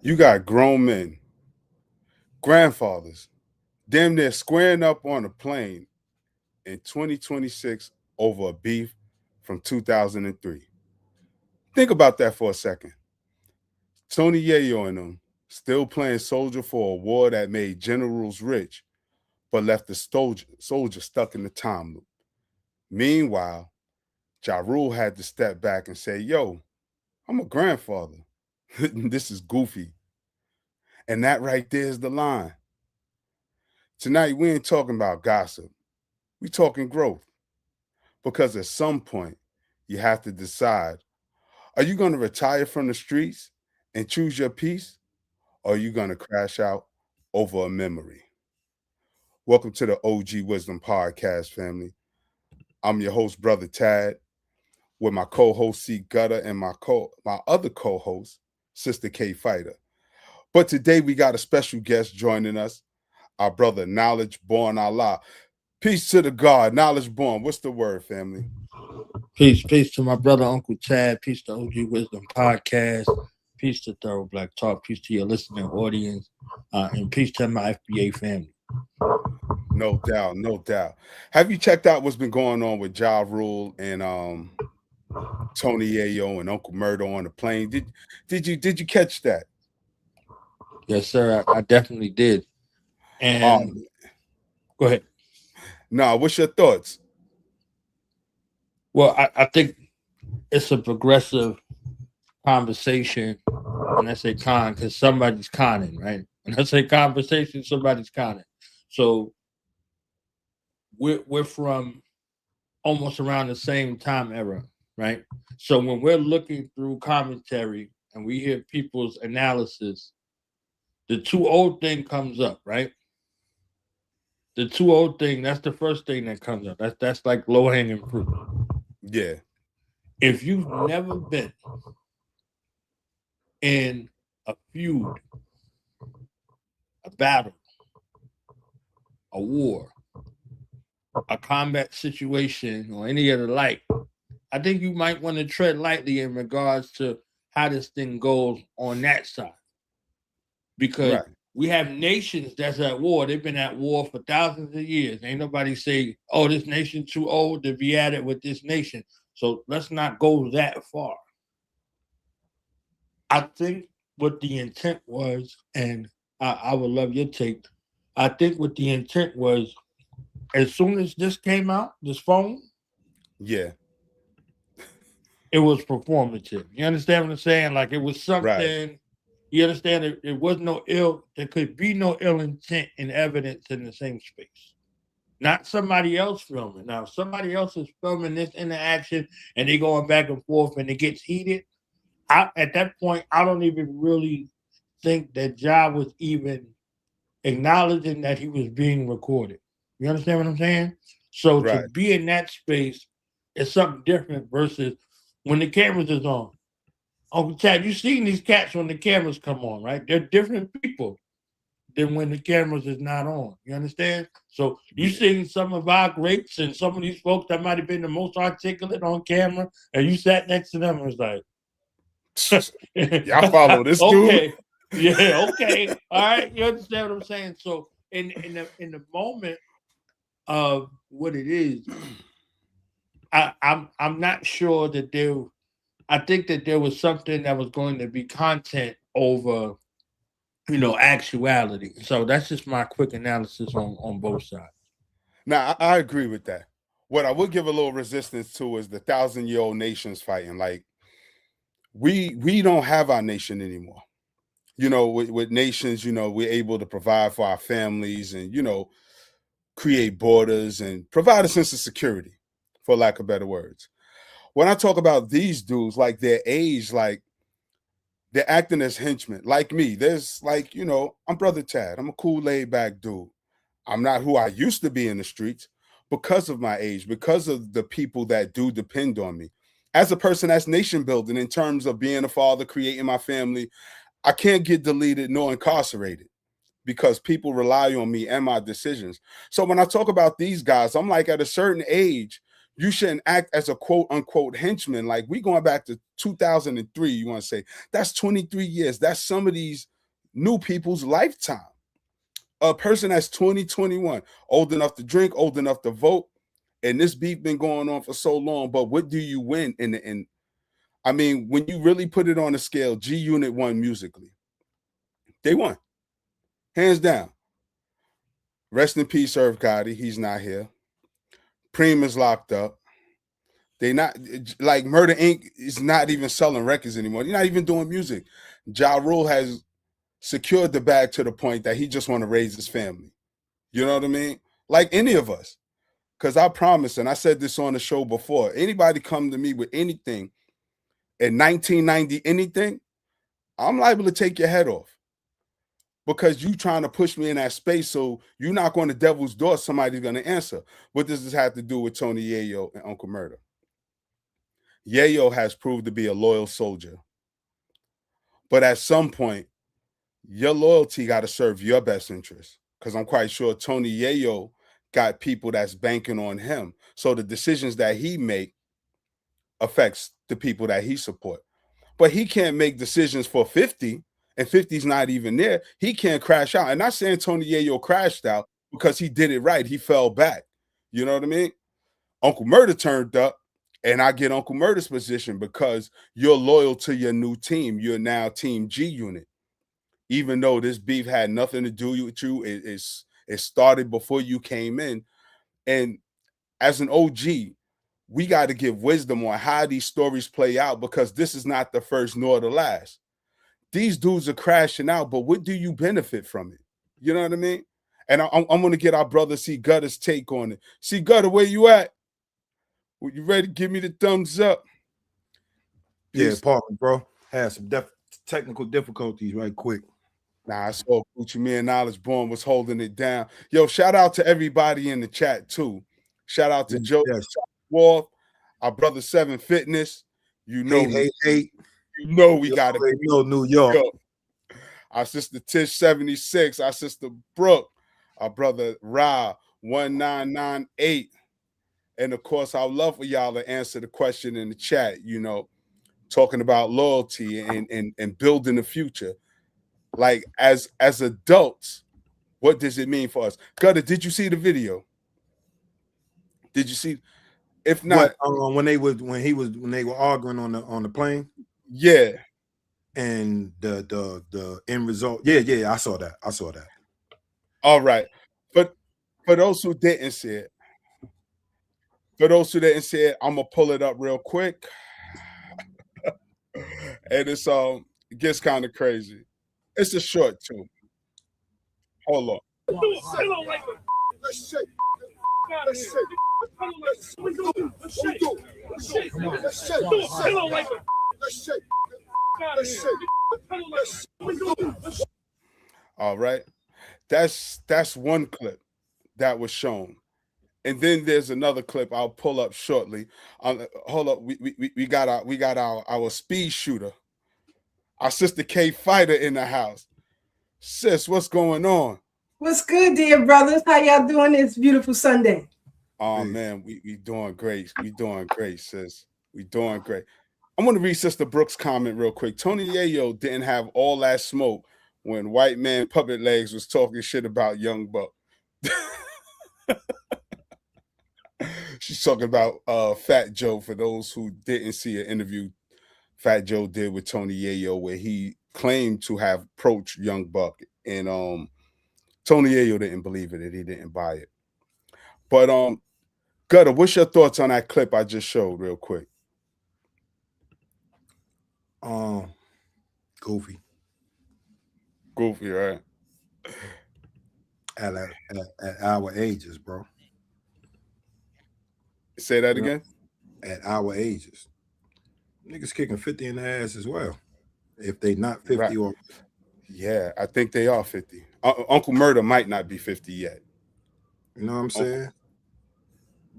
You got grown men, grandfathers, damn near squaring up on a plane in 2026 over a beef from 2003. Think about that for a second. Tony Yayo and them still playing soldier for a war that made generals rich, but left the soldier stuck in the time loop. Meanwhile, Ja Rule had to step back and say, yo, I'm a grandfather. This is goofy. And that right there is the line. Tonight, we ain't talking about gossip. We talking growth. Because at some point, you have to decide, are you going to retire from the streets and choose your peace? Or are you going to crash out over a memory? Welcome to the OG Wisdom Podcast, family. I'm your host, Brother Tad, with my co-host C Gutter and my other co-host, Sister K Fighter. But today we got a special guest joining us, our brother Knowledge Born Allah. Peace to the God, Knowledge Born. What's the word, family? Peace to my brother Uncle Chad. Peace to OG Wisdom Podcast. Peace to Thorough Black Talk. Peace to your listening audience, and peace to my FBA family. No doubt, no doubt. Have you checked out what's been going on with Ja Rule and Tony Yayo and Uncle Murdo on the plane? Did you catch that? Yes, sir. I definitely did. And Um, go ahead. nah, what's your thoughts? Well, I think it's a progressive conversation. When I say con, because somebody's conning, right? When I say conversation, somebody's conning. So we're from almost around the same time era, right? So when we're looking through commentary and we hear people's analysis, the too old thing comes up, right? The too old thing, that's the first thing that comes up. That's like low hanging fruit. Yeah, If you've never been in a feud, a battle, a war, a combat situation, or any of the like, I think you might want to tread lightly in regards to how this thing goes on that side. Because right. we have nations that's at war. They've been at war for thousands of years. Ain't nobody say, oh, this nation too old to be at it with this nation. So let's not go that far. I think what the intent was, and I would love your take. I think what the intent was, as soon as this came out, this phone, Yeah, it was performative. You understand what I'm saying? Like it was right. something. You understand? It was no ill. There could be no ill intent and evidence in the same space. Not somebody else filming. Now, if somebody else is filming this interaction and they going back and forth and it gets heated, at that point, I don't even really think that Ja was even acknowledging that he was being recorded. You understand what I'm saying? So to Right. be in that space is something different versus when the cameras is on. Uncle Chad, you seen these cats when the cameras come on, right? They're different people than when the cameras is not on. You understand? So you Yeah. seen some of our greats and some of these folks that might have been the most articulate on camera, and you sat next to them and was like, Y'all follow this dude? okay, yeah, okay, all right. You understand what I'm saying? So in the moment of what it is, I'm not sure that there. I think that there was something that was going to be content over actuality. So that's just my quick analysis on both sides. Now, I agree with that. What I would give a little resistance to is the 1,000-year-old nations fighting. Like we don't have our nation anymore. With nations, we're able to provide for our families and create borders and provide a sense of security, for lack of better words. When I talk about these dudes, like their age, like they're acting as henchmen, like me. There's like, I'm Brother Tad. I'm a cool, laid back dude. I'm not who I used to be in the streets because of my age, because of the people that do depend on me. As a person that's nation building in terms of being a father, creating my family, I can't get deleted nor incarcerated because people rely on me and my decisions. So when I talk about these guys, I'm like at a certain age, You shouldn't act as a quote unquote henchman. Like we going back to 2003. You want to say that's 23 years. That's some of these new people's lifetime. A person that's 20, 21, old enough to drink, old enough to vote, and this beef been going on for so long. But what do you win in the end? I mean, when you really put it on a scale, G Unit won musically. They won, hands down. Rest in peace, Irv Gotti. He's not here. Preem is locked up. They not like Murder Inc. is not even selling records anymore. They're not even doing music. Ja Rule has secured the bag to the point that he just want to raise his family. You know what I mean? Like any of us. Because I promise, and I said this on the show before, anybody come to me with anything in 1990, anything, I'm liable to take your head off. Because you trying to push me in that space, so you knock on the devil's door, somebody's going to answer. What does this have to do with Tony Yayo and Uncle Murder? Yayo has proved to be a loyal soldier. But at some point, your loyalty got to serve your best interest. Because I'm quite sure Tony Yayo got people that's banking on him. So the decisions that he make affects the people that he support. But he can't make decisions for 50, and 50's not even there. He can't crash out. And not saying Tony Yayo crashed out because he did it right. He fell back. You know what I mean? Uncle Murder turned up, and I get Uncle Murder's position because you're loyal to your new team. You're now Team G Unit. Even though this beef had nothing to do with you, it started before you came in. And as an OG, we got to give wisdom on how these stories play out because this is not the first nor the last. These dudes are crashing out, but what do you benefit from it? You know what I mean? And I'm going to get our brother C Gutter's take on it. C Gutter, where you at? You ready to give me the thumbs up? Yeah, pardon, bro. Had some technical difficulties right quick. Nah, I saw Gucci Me and Knowledge Born was holding it down. Yo, shout out to everybody in the chat, too. Shout out to Joe Wolf, our brother Seven Fitness. You know, hate. You know we got to know New York. Our sister Tish 76, our sister Brooke, our brother Ra 1998. And of course, I'd love for y'all to answer the question in the chat, you know, talking about loyalty and building the future. Like as adults, what does it mean for us? Gutter, did you see the video? Did you see? If not, when they were arguing on the plane, yeah, and the end result, yeah, I saw that. All right, but for those who didn't see it, I'm gonna pull it up real quick, and it gets kind of crazy. It's a short too. Hold on. Let's shake. All right. That's one clip that was shown. And then there's another clip I'll pull up shortly. Hold up. We got our speed shooter. Our sister K Fighter in the house. Sis, what's going on? What's good, dear brothers? How y'all doing this beautiful Sunday? Oh man, we doing great. We doing great, sis. We doing great. I'm gonna read Sister Brooks' comment real quick. Tony Yayo didn't have all that smoke when White Man Puppet Legs was talking shit about Young Buck. She's talking about Fat Joe. For those who didn't see an interview Fat Joe did with Tony Yayo where he claimed to have approached Young Buck, and Tony Yayo didn't believe it and he didn't buy it. But Gutter, what's your thoughts on that clip I just showed real quick? Goofy, right? At our ages, bro. Say that again? At our ages. Niggas kicking 50 in the ass as well. If they not 50 right. Or yeah, I think they are 50. Uncle Murder might not be 50 yet. You know what I'm saying?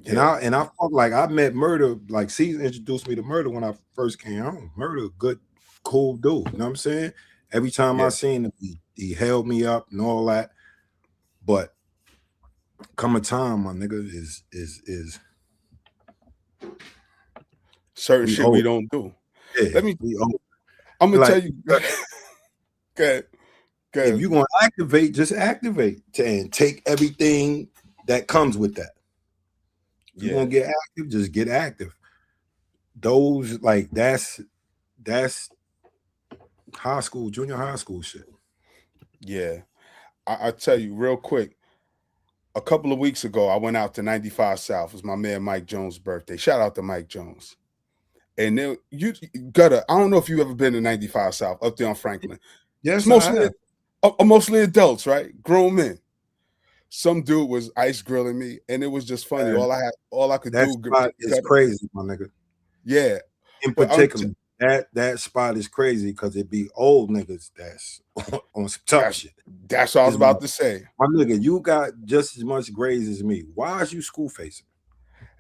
Yeah. And I felt like I met Murder, like Caesar introduced me to Murder when I first came home. Murder, good, cool dude. You know what I'm saying? Every time I seen him, he held me up and all that. But come a time, my nigga, is Certain We shit old. we don't do. Yeah, I'm gonna like, tell you. Good. If you're gonna activate, just activate and take everything that comes with that. If you're gonna get active, just get active. Those like that's high school, junior high school shit. Yeah. I tell you real quick. A couple of weeks ago, I went out to 95 South. It was my man Mike Jones' birthday. Shout out to Mike Jones. And then I don't know if you ever been to 95 South up there on Franklin. Yes, it's mostly adults, right? Grown men. Some dude was ice grilling me, and it was just funny. All I could that do. Spot is crazy, my nigga. Yeah. In particular, that spot is crazy because it be old niggas that's on some tough shit. That's what I was about to say. My nigga, you got just as much grades as me. Why is you school facing?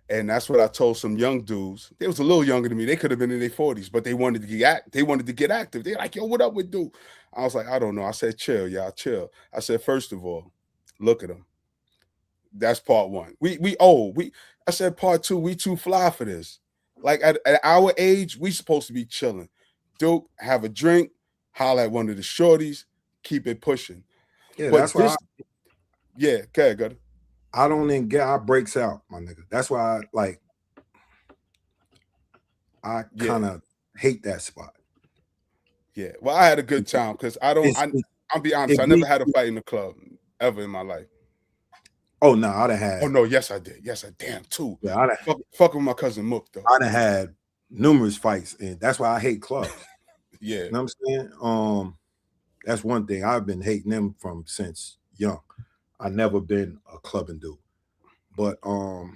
And that's what I told some young dudes. They was a little younger than me. They could have been in their 40s, but they wanted to get active. They're like, yo, what up with dude? I was like, I don't know. I said, chill, y'all, chill. I said, first of all, look at them. That's part one. I said part two, we too fly for this. Like at our age, we supposed to be chilling. Dude, have a drink, holler at one of the shorties, keep it pushing. Yeah, that's why. Good. I don't even get our breaks out, my nigga. That's why I kind of hate that spot. Yeah. Well, I had a good time because I'll be honest, I never had a fight in the club ever in my life. Oh no, I'd have had. Oh no, yes I did. Yes, I damn too. Yeah, I'd have fuck with my cousin Mook though. I'd have had numerous fights, and that's why I hate clubs. Yeah. You know what I'm saying? That's one thing I've been hating them from since young. I never been a clubbing dude. But now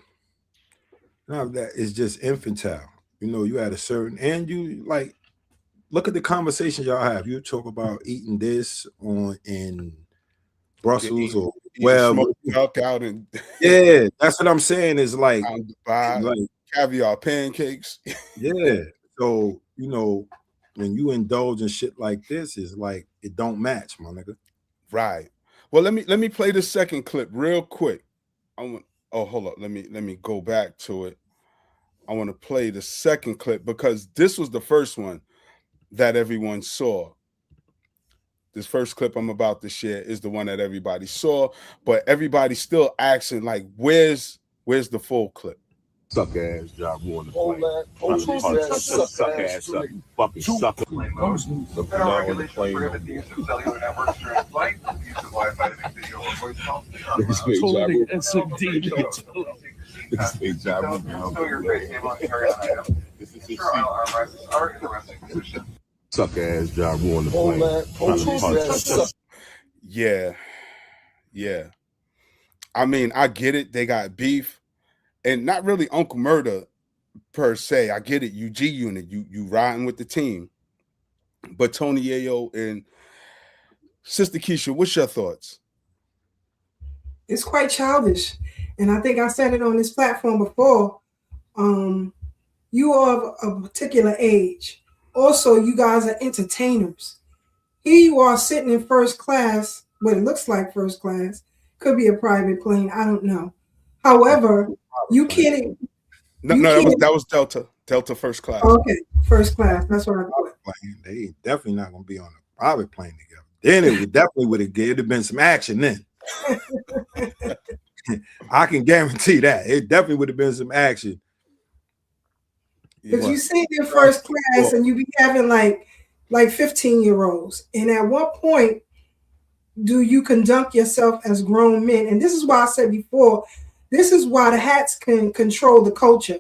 that is just infantile. You know, you had a certain and you like look at the conversation y'all have. You talk about eating this in Brussels or duck out and yeah, that's what I'm saying. Is like caviar pancakes. Yeah. So, you know, when you indulge in shit like this, is like it don't match, my nigga. Right. Well, let me play the second clip real quick. Hold up. Let me go back to it. I want to play the second clip because this was the first one that everyone saw. This first clip I'm about to share is the one that everybody saw, but everybody's still asking like, where's the full clip? Suck ass job on the plane. Suck ass up. You fucking sucker. Looking out on the plane. This big job. Suck ass job on the plane. Yeah. I mean, I get it. They got beef. And not really Uncle Murder per se. I get it. UG unit. You riding with the team. But Tony Yayo and Sister Keisha, what's your thoughts? It's quite childish. And I think I said it on this platform before. You are of a particular age. Also, you guys are entertainers. Here you are sitting in first class, what it looks like first class. Could be a private plane. I don't know. However, you can't. That was Delta first class. Okay, first class. That's what I thought. They definitely not gonna be on a private plane together. Then it would have been some action then. I can guarantee that. It definitely would have been some action. But you sit in first class and you be having like 15-year-olds. And at what point do you conduct yourself as grown men? And this is why I said before, this is why the hats can control the culture.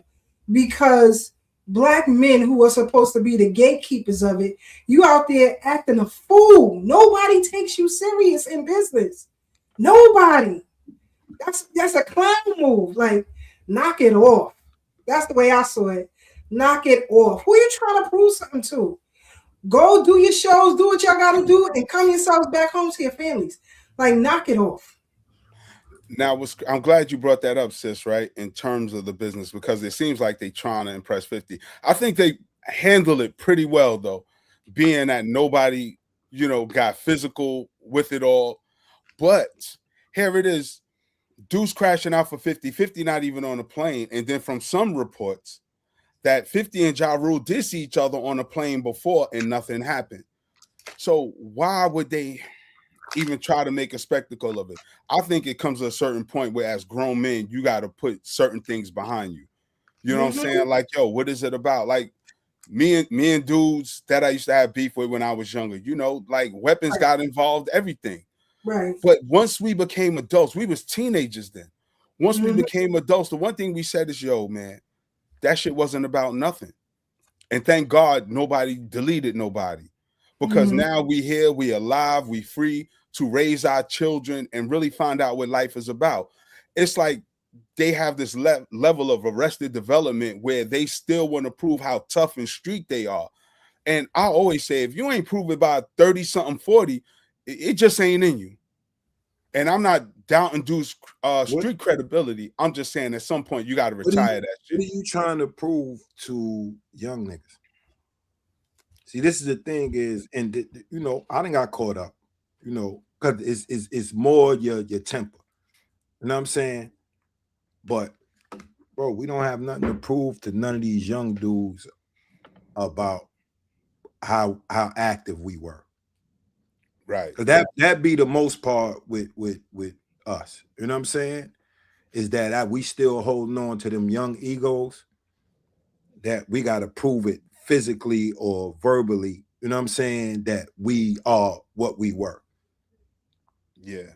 Because Black men who are supposed to be the gatekeepers of it, you out there acting a fool. Nobody takes you serious in business. Nobody. That's a clown move. Like, knock it off. That's the way I saw it. Knock it off. Who are you trying to prove something to? Go do your shows, do what y'all got to do, and come yourselves back home to your families. Like, knock it off. Now, I'm glad you brought that up, sis, right, in terms of the business, because it seems like they're trying to impress 50. I think they handled it pretty well, though, being that nobody, got physical with it all. But here it is. dude's crashing out for 50, 50 not even on a plane. And then from some reports that 50 and Ja Rule did see each other on a plane before and nothing happened. So why would they even try to make a spectacle of it? I think it comes to a certain point where as grown men, you got to put certain things behind you. You know what I'm saying? Like, yo, what is it about? Like me and dudes that I used to have beef with when I was younger, you know, like weapons got involved, everything. Right. But once we became adults, we was teenagers then. Once we became adults, the one thing we said is, yo, man, that shit wasn't about nothing. And thank God nobody deleted nobody. Because now we here, we alive, we free to raise our children and really find out what life is about. It's like they have this level of arrested development where they still want to prove how tough and street they are. And I always say, if you ain't prove it by 30 something, 40, it just ain't in you. And I'm not doubting dudes' street credibility. I'm just saying at some point you got to retire that shit. What are you trying to prove to young niggas? See, this is the thing is, and you know, I done got caught up, you know, because it's more your temper. You know what I'm saying? But bro, we don't have nothing to prove to none of these young dudes about how active we were. Right. Because that be the most part with us. You know what I'm saying? Is that we still holding on to them young egos that we got to prove it physically or verbally, you know what I'm saying, that we are what we were. Yeah.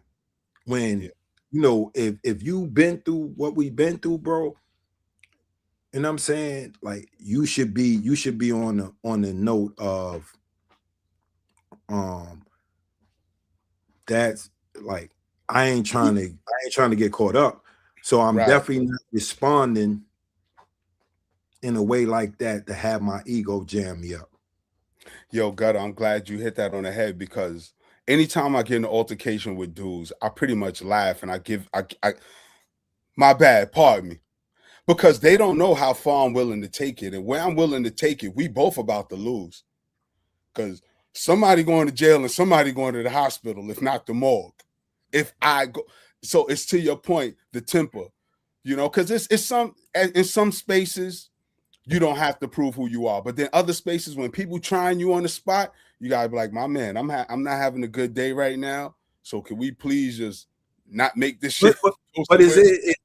When, you know, if you've been through what we've been through, bro, you know what I'm saying, like you should be on the note of that's like I ain't trying to get caught up. So I'm definitely not responding in a way like that to have my ego jam me up. Yo, Gutter, I'm glad you hit that on the head because anytime I get in an altercation with dudes, I pretty much laugh and I my bad, pardon me. Because they don't know how far I'm willing to take it. And where I'm willing to take it, we both about to lose. Because somebody going to jail and somebody going to the hospital, if not the morgue. If I go, so it's to your point, the temper, you know, because it's in some spaces, you don't have to prove who you are. But then other spaces, when people trying you on the spot, you gotta be like, my man, I'm not having a good day right now. So can we please just not make this shit? But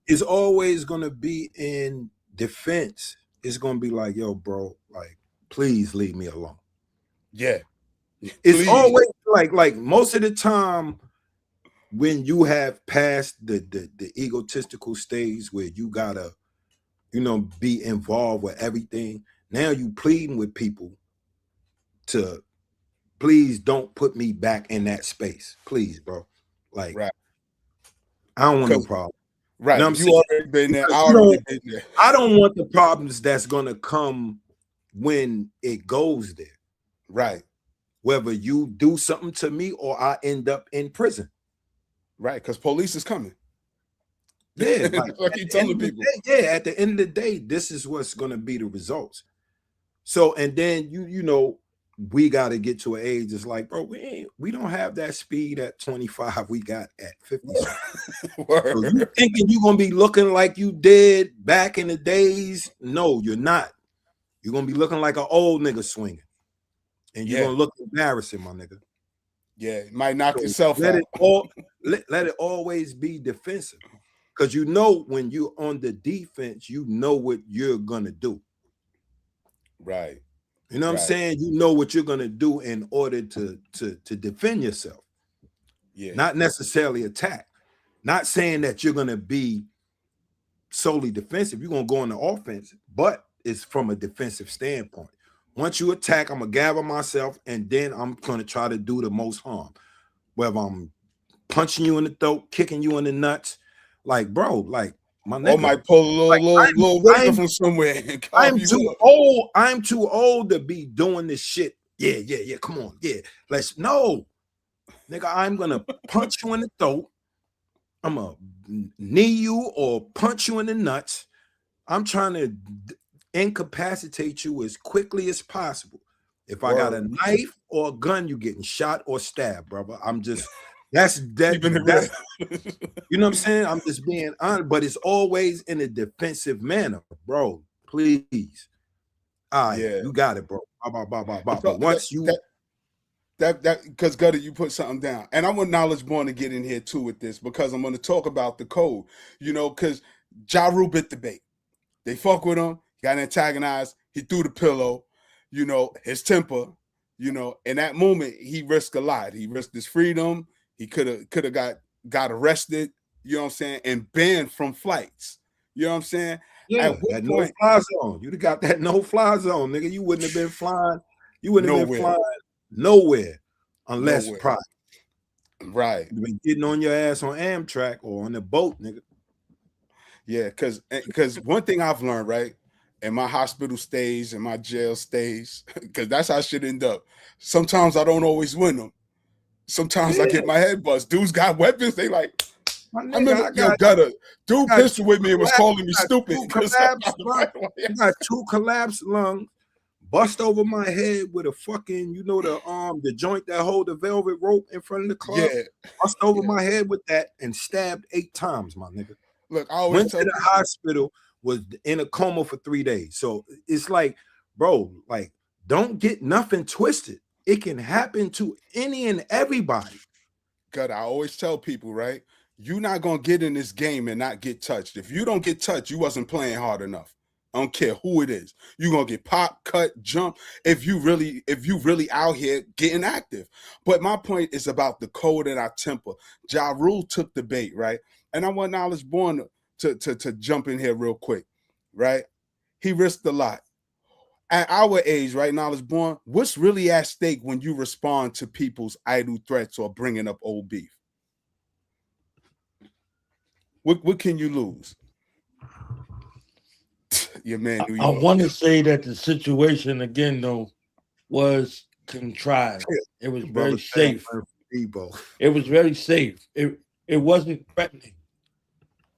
it's always gonna be in defense. It's gonna be like, yo, bro, like, please leave me alone. Yeah. It's always like most of the time when you have passed the egotistical stage where you gotta, you know, be involved with everything. Now you pleading with people to please don't put me back in that space. Please, bro. Like, I don't want no problem. Right. You know you already been there. I don't want the problems that's gonna come when it goes there. Right. Whether you do something to me or I end up in prison. Right, because police is coming. Yeah, like you telling people. At the end of the day, this is what's going to be the results. So, and then you know, we got to get to an age. It's like, bro, we don't have that speed at 25. We got at 50. So you thinking you're gonna be looking like you did back in the days? No, you're not. You're gonna be looking like an old nigga swinging, and you're gonna look embarrassing, my nigga. Yeah, you might knock yourself out. Let it always be defensive. Because you know when you're on the defense, you know what you're gonna do. Right. You know what I'm saying? You know what you're gonna do in order to defend yourself. Yeah. Not necessarily attack. Not saying that you're gonna be solely defensive. You're gonna go on the offense, but it's from a defensive standpoint. Once you attack, I'm gonna gather myself, and then I'm gonna try to do the most harm. Whether I'm punching you in the throat, kicking you in the nuts, like, bro, like my nigga. Or might pull a little razor from somewhere. I'm too old. I'm too old to be doing this shit. Yeah. Come on, let's nigga. I'm gonna punch you in the throat. I'm gonna knee you or punch you in the nuts. I'm trying to incapacitate you as quickly as possible. If I got a knife or a gun, you getting shot or stabbed, brother. I'm just that's you You know what I'm saying? I'm just being honest, but it's always in a defensive manner, bro. Please. All right, Yeah. you got it, bro. But So once you that because Gutter, you put something down, and I want Knowledge Born to get in here too with this because I'm going to talk about the code. You know, because Ja Rule bit the bait. They fuck with him. He got antagonized. He threw the pillow. You know, his temper. You know, in that moment, he risked a lot. He risked his freedom. He could have got arrested. You know what I'm saying, and banned from flights. You know what I'm saying? yeah, At what that point? no-fly zone. You'd have got that no-fly zone, nigga. You wouldn't have been flying. You wouldn't have been Nowhere. flying nowhere unless Nowhere. private. Right. You've been getting on your ass on Amtrak or on the boat, nigga. Yeah, because one thing I've learned, right, in my hospital stays and my jail stays, because that's how shit end up. Sometimes I don't always win them. Sometimes I get my head bust. Dudes got weapons. They like, My I nigga, remember, I got Gutter, dude got pistol with me and was calling me stupid. two collapsed lungs. I got 2 collapsed lungs, bust over my head with a fucking, you know, the joint that hold the velvet rope in front of the club. Yeah. Bust over my head with that and stabbed 8 times, my nigga. Look, I always Went tell to the people, hospital, was in a coma for 3 days. So it's like, bro, like, don't get nothing twisted. It can happen to any and everybody. Gutter, I always tell people, right, you're not going to get in this game and not get touched. If you don't get touched, you wasn't playing hard enough. I don't care who it is. You're going to get popped, cut, jump if you really out here getting active. But my point is about the code in our temper. Ja Rule took the bait, right? And I want Knowledge Born to jump in here real quick, right? He risked a lot. At our age, right, Knowledge Born, what's really at stake when you respond to people's idle threats or bringing up old beef? What can you lose? Your man, New I York. want to say that the situation again, though, was contrived. It was very safe. It was very safe. It wasn't threatening.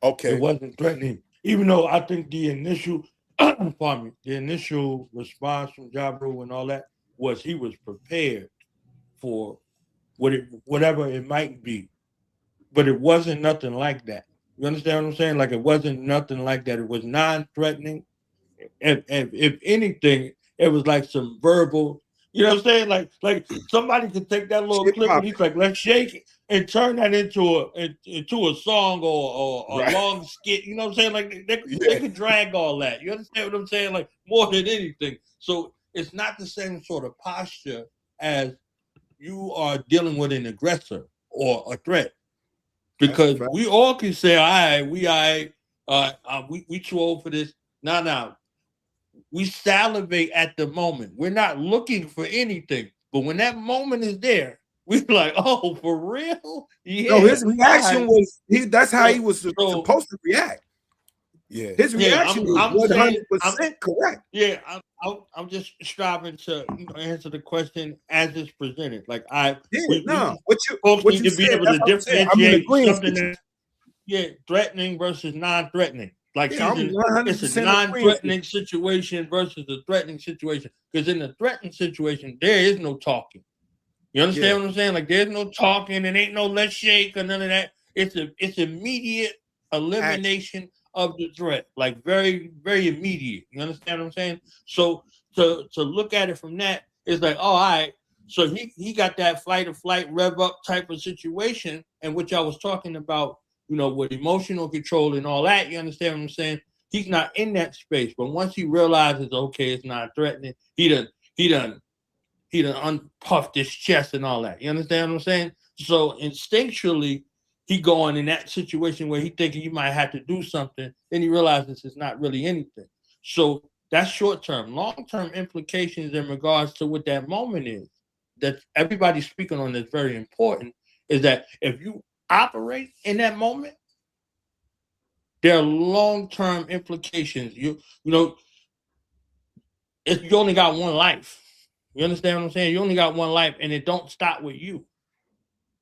Okay. It wasn't threatening. Even though I think the initial, pardon me, the initial response from Ja Rule and all that was he was prepared for whatever it might be, but it wasn't nothing like that. You understand what I'm saying? Like it wasn't nothing like that. It was non-threatening. If anything, it was like some verbal. You know what I'm saying? Like somebody could take that little clip and he's like, let's shake it and turn that into a song or a long skit. You know what I'm saying? Like they could drag all that. You understand what I'm saying? Like more than anything. So it's not the same sort of posture as you are dealing with an aggressor or a threat. Because we all can say, all right, we too old for this. Now. We salivate at the moment. We're not looking for anything. But when that moment is there, we're like, oh, for real? Yeah. No, his reaction was that's how he was supposed to react. Yeah. His reaction was 100% correct. Yeah, I'm just striving to answer the question as it's presented. Like folks need to be able to differentiate something that's threatening versus non-threatening. Like it's a non-threatening situation versus a threatening situation. Because in the threatening situation, there is no talking. You understand what I'm saying? Like there's no talking, and ain't no let's shake or none of that. It's immediate elimination of the threat, like very, very immediate. You understand what I'm saying? So to look at it from that, it's like, oh, all right. So he got that fight or flight rev up type of situation, and which I was talking about, you know, with emotional control and all that. You understand what I'm saying? He's not in that space, but once he realizes, okay, it's not threatening, he done unpuffed his chest and all that. You understand what I'm saying? So instinctually, he going in that situation where he thinking he might have to do something, then he realizes it's not really anything. So that's short term. Long term implications in regards to what that moment is that everybody's speaking on that's very important is that if you operate in that moment, there are long-term implications. You know, you only got one life. You understand what I'm saying? You only got one life, and it don't stop with you.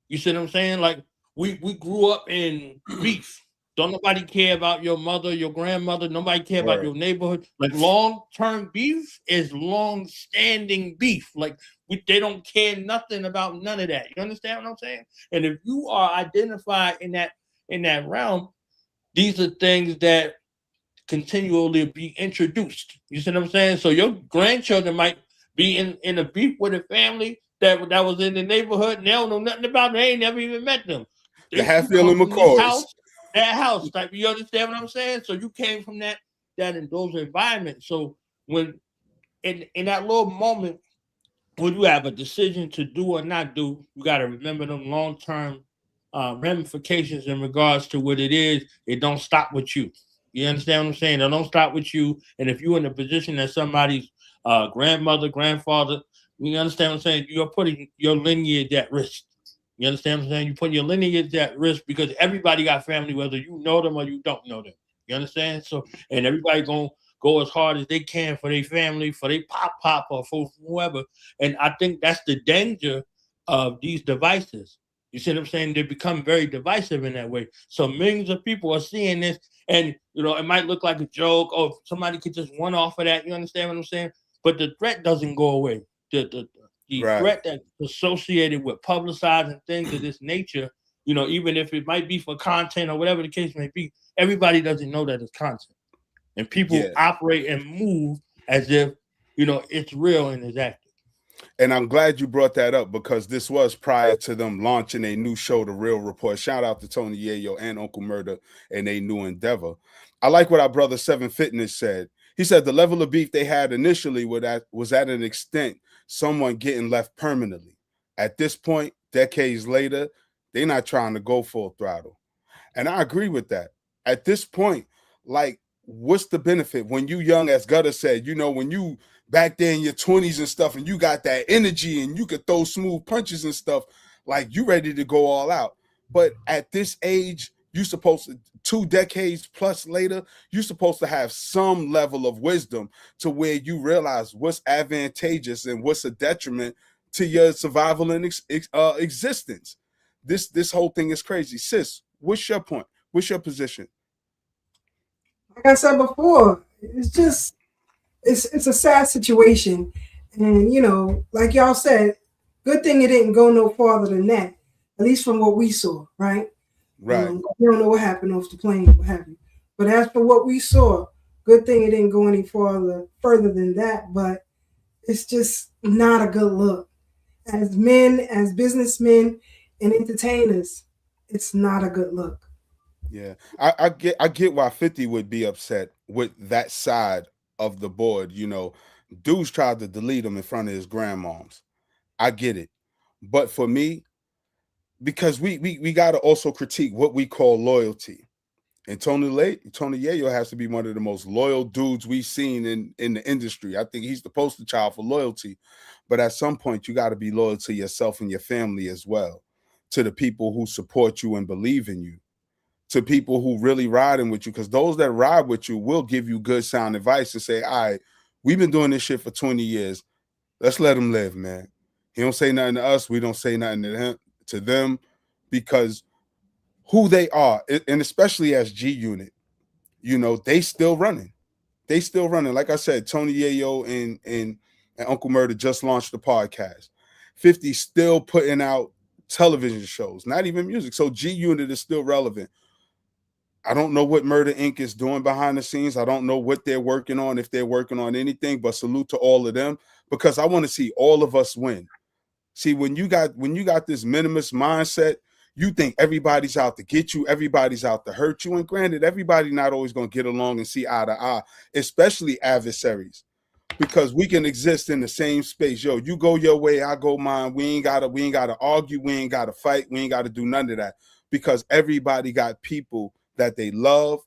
You see what I'm saying? Like we grew up in beef. Don't nobody care about your mother, your grandmother. Nobody care about your neighborhood. Like long-term beef is long-standing beef. Like they don't care nothing about none of that. You understand what I'm saying? And if you are identified in that in that realm, these are things that continually be introduced. You see what I'm saying? So your grandchildren might be in a beef with a family that was in the neighborhood, and they don't know nothing about them. They ain't never even met them. The You come Hatfield from this McCoys. house, that house. Like, you understand what I'm saying? So you came from that in those environments. So when in that little moment when you have a decision to do or not do, you got to remember them long-term ramifications in regards to what it is. It don't stop with you. You understand what I'm saying? It don't stop with you. And if you're in a position that somebody's grandmother, grandfather, you understand what I'm saying? You're putting your lineage at risk. You understand what I'm saying? You're putting your lineage at risk because everybody got family, whether you know them or you don't know them. You understand? So, and everybody going to go as hard as they can for their family, for their pop, or for whoever. And I think that's the danger of these devices. You see what I'm saying? They become very divisive in that way. So millions of people are seeing this, and it might look like a joke, or somebody could just one off of that. You understand what I'm saying? But the threat doesn't go away. The Right. threat that's associated with publicizing things of this nature, even if it might be for content or whatever the case may be, everybody doesn't know that it's content. And people operate and move as if, it's real and it's active. And I'm glad you brought that up because this was prior to them launching a new show, The Real Report. Shout out to Tony Yayo and Uncle Murder and a new endeavor. I like what our brother Seven Fitness said. He said the level of beef they had initially was at an extent someone getting left permanently. At this point, decades later, they're not trying to go full throttle. And I agree with that. At this point, like, what's the benefit when you young, as Gutter said, when you back there in your 20s and stuff, and you got that energy and you could throw smooth punches and stuff, like you ready to go all out. But at this age, you supposed to, 2 decades plus later, you're supposed to have some level of wisdom to where you realize what's advantageous and what's a detriment to your survival and existence. This whole thing is crazy. Sis, what's your point? What's your position? Like I said before, it's just it's a sad situation. And like y'all said, good thing it didn't go no farther than that, at least from what we saw, right? Right. We don't know what happened off the plane, what have you. But as for what we saw, good thing it didn't go any further than that. But it's just not a good look. As men, as businessmen and entertainers, it's not a good look. Yeah, I get why 50 would be upset with that side of the board. Dudes tried to delete him in front of his grandmoms. I get it. But for me, because we got to also critique what we call loyalty. And Tony Yayo has to be one of the most loyal dudes we've seen in the industry. I think he's the poster child for loyalty. But at some point, you got to be loyal to yourself and your family as well, to the people who support you and believe in you, to people who really riding with you, because those that ride with you will give you good sound advice and say, all right, we've been doing this shit for 20 years. Let's let him live, man. He don't say nothing to us. We don't say nothing to them, because who they are, and especially as G Unit, they still running. They still running. Like I said, Tony Yayo and Uncle Murder just launched the podcast. 50 still putting out television shows, not even music. So G Unit is still relevant. I don't know what Murder Inc. is doing behind the scenes. I don't know what they're working on, if they're working on anything, but salute to all of them, because I want to see all of us win. See, when you got this minimalist mindset, you think everybody's out to get you, everybody's out to hurt you. And granted, everybody not always going to get along and see eye to eye, especially adversaries, because we can exist in the same space. Yo, you go your way, I go mine. We ain't gotta argue, we ain't gotta fight, we ain't gotta do none of that, because everybody got people that they love,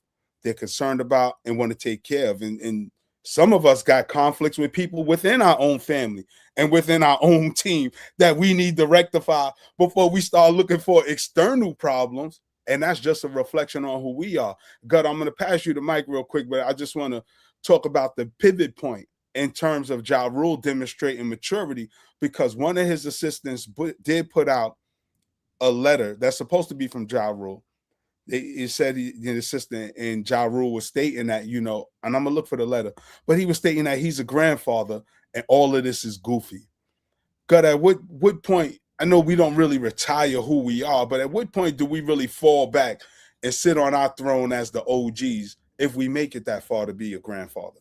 they're concerned about, and want to take care of. And some of us got conflicts with people within our own family and within our own team that we need to rectify before we start looking for external problems. And that's just a reflection on who we are. God, I'm going to pass you the mic real quick, but I just want to talk about the pivot point in terms of Ja Rule demonstrating maturity, because one of his assistants did put out a letter that's supposed to be from Ja Rule. He said the assistant and Ja Rule was stating that, and I'm going to look for the letter, but he was stating that he's a grandfather and all of this is goofy. God, at what point, I know we don't really retire who we are, but at what point do we really fall back and sit on our throne as the OGs if we make it that far to be a grandfather.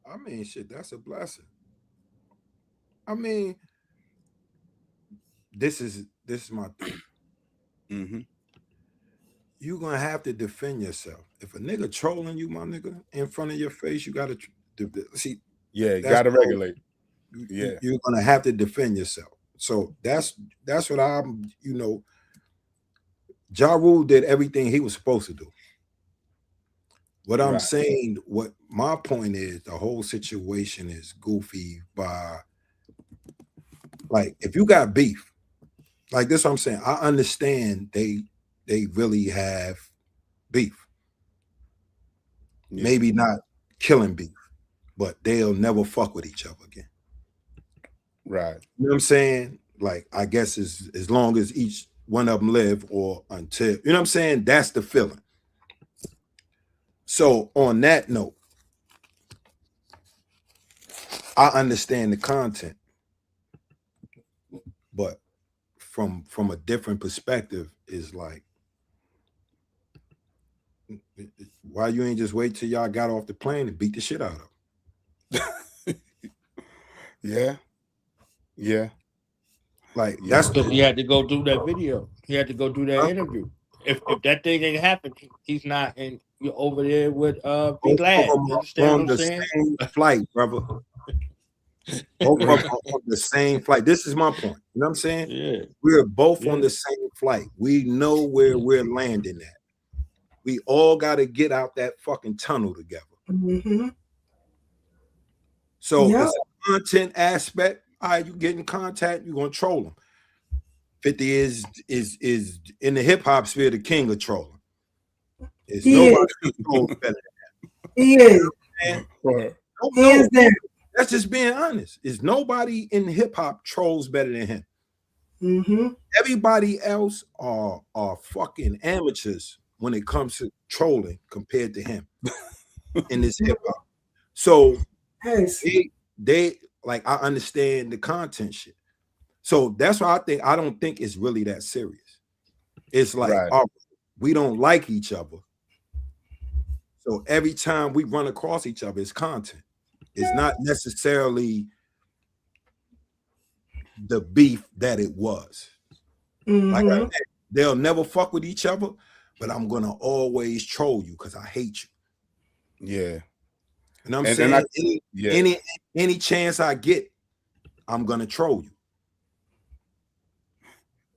I mean, shit, that's a blessing. I mean, this is my thing. Mm-hmm. You're gonna have to defend yourself. If a nigga trolling you, my nigga, in front of your face, you gotta see. Yeah, you gotta regulate. Yeah, you're gonna have to defend yourself. So that's what I'm. Ja Rule did everything he was supposed to do. What I'm saying, what my point is, the whole situation is goofy by, like, if you got beef, like this, what I'm saying, I understand they really have beef. Yeah. Maybe not killing beef, but they'll never fuck with each other again. Right. You know what I'm saying? Like, I guess as long as each one of them live, or until, you know what I'm saying? That's the feeling. So on that note, I understand the content, but from a different perspective is like, why you ain't just wait till y'all got off the plane and beat the shit out of them? Yeah. Like, that's because he had to go do that video. He had to go do that interview. If that thing ain't happened, he's not over there with Be Glad. You understand what I'm saying? Same flight, brother. Both of them on the same flight. This is my point. You know what I'm saying? Yeah. We're both on the same flight. We know where we're landing at. We all got to get out that fucking tunnel together. Mm-hmm. So it's a content aspect. All right, you get in contact, you're gonna troll them. 50 is in the hip hop sphere the king of trolling. It's nobody who trolls better than him. He is. No, that's just being honest. Is nobody in hip hop trolls better than him? Mm-hmm. Everybody else are fucking amateurs when it comes to trolling compared to him in this hip hop. So they like, I understand the content shit. So that's why I don't think it's really that serious. It's like, we don't like each other. So every time we run across each other, it's content. It's not necessarily the beef that it was. Mm-hmm. Like I said, they'll never fuck with each other, but I'm gonna always troll you because I hate you. Yeah. And I'm saying any chance I get, I'm gonna troll you.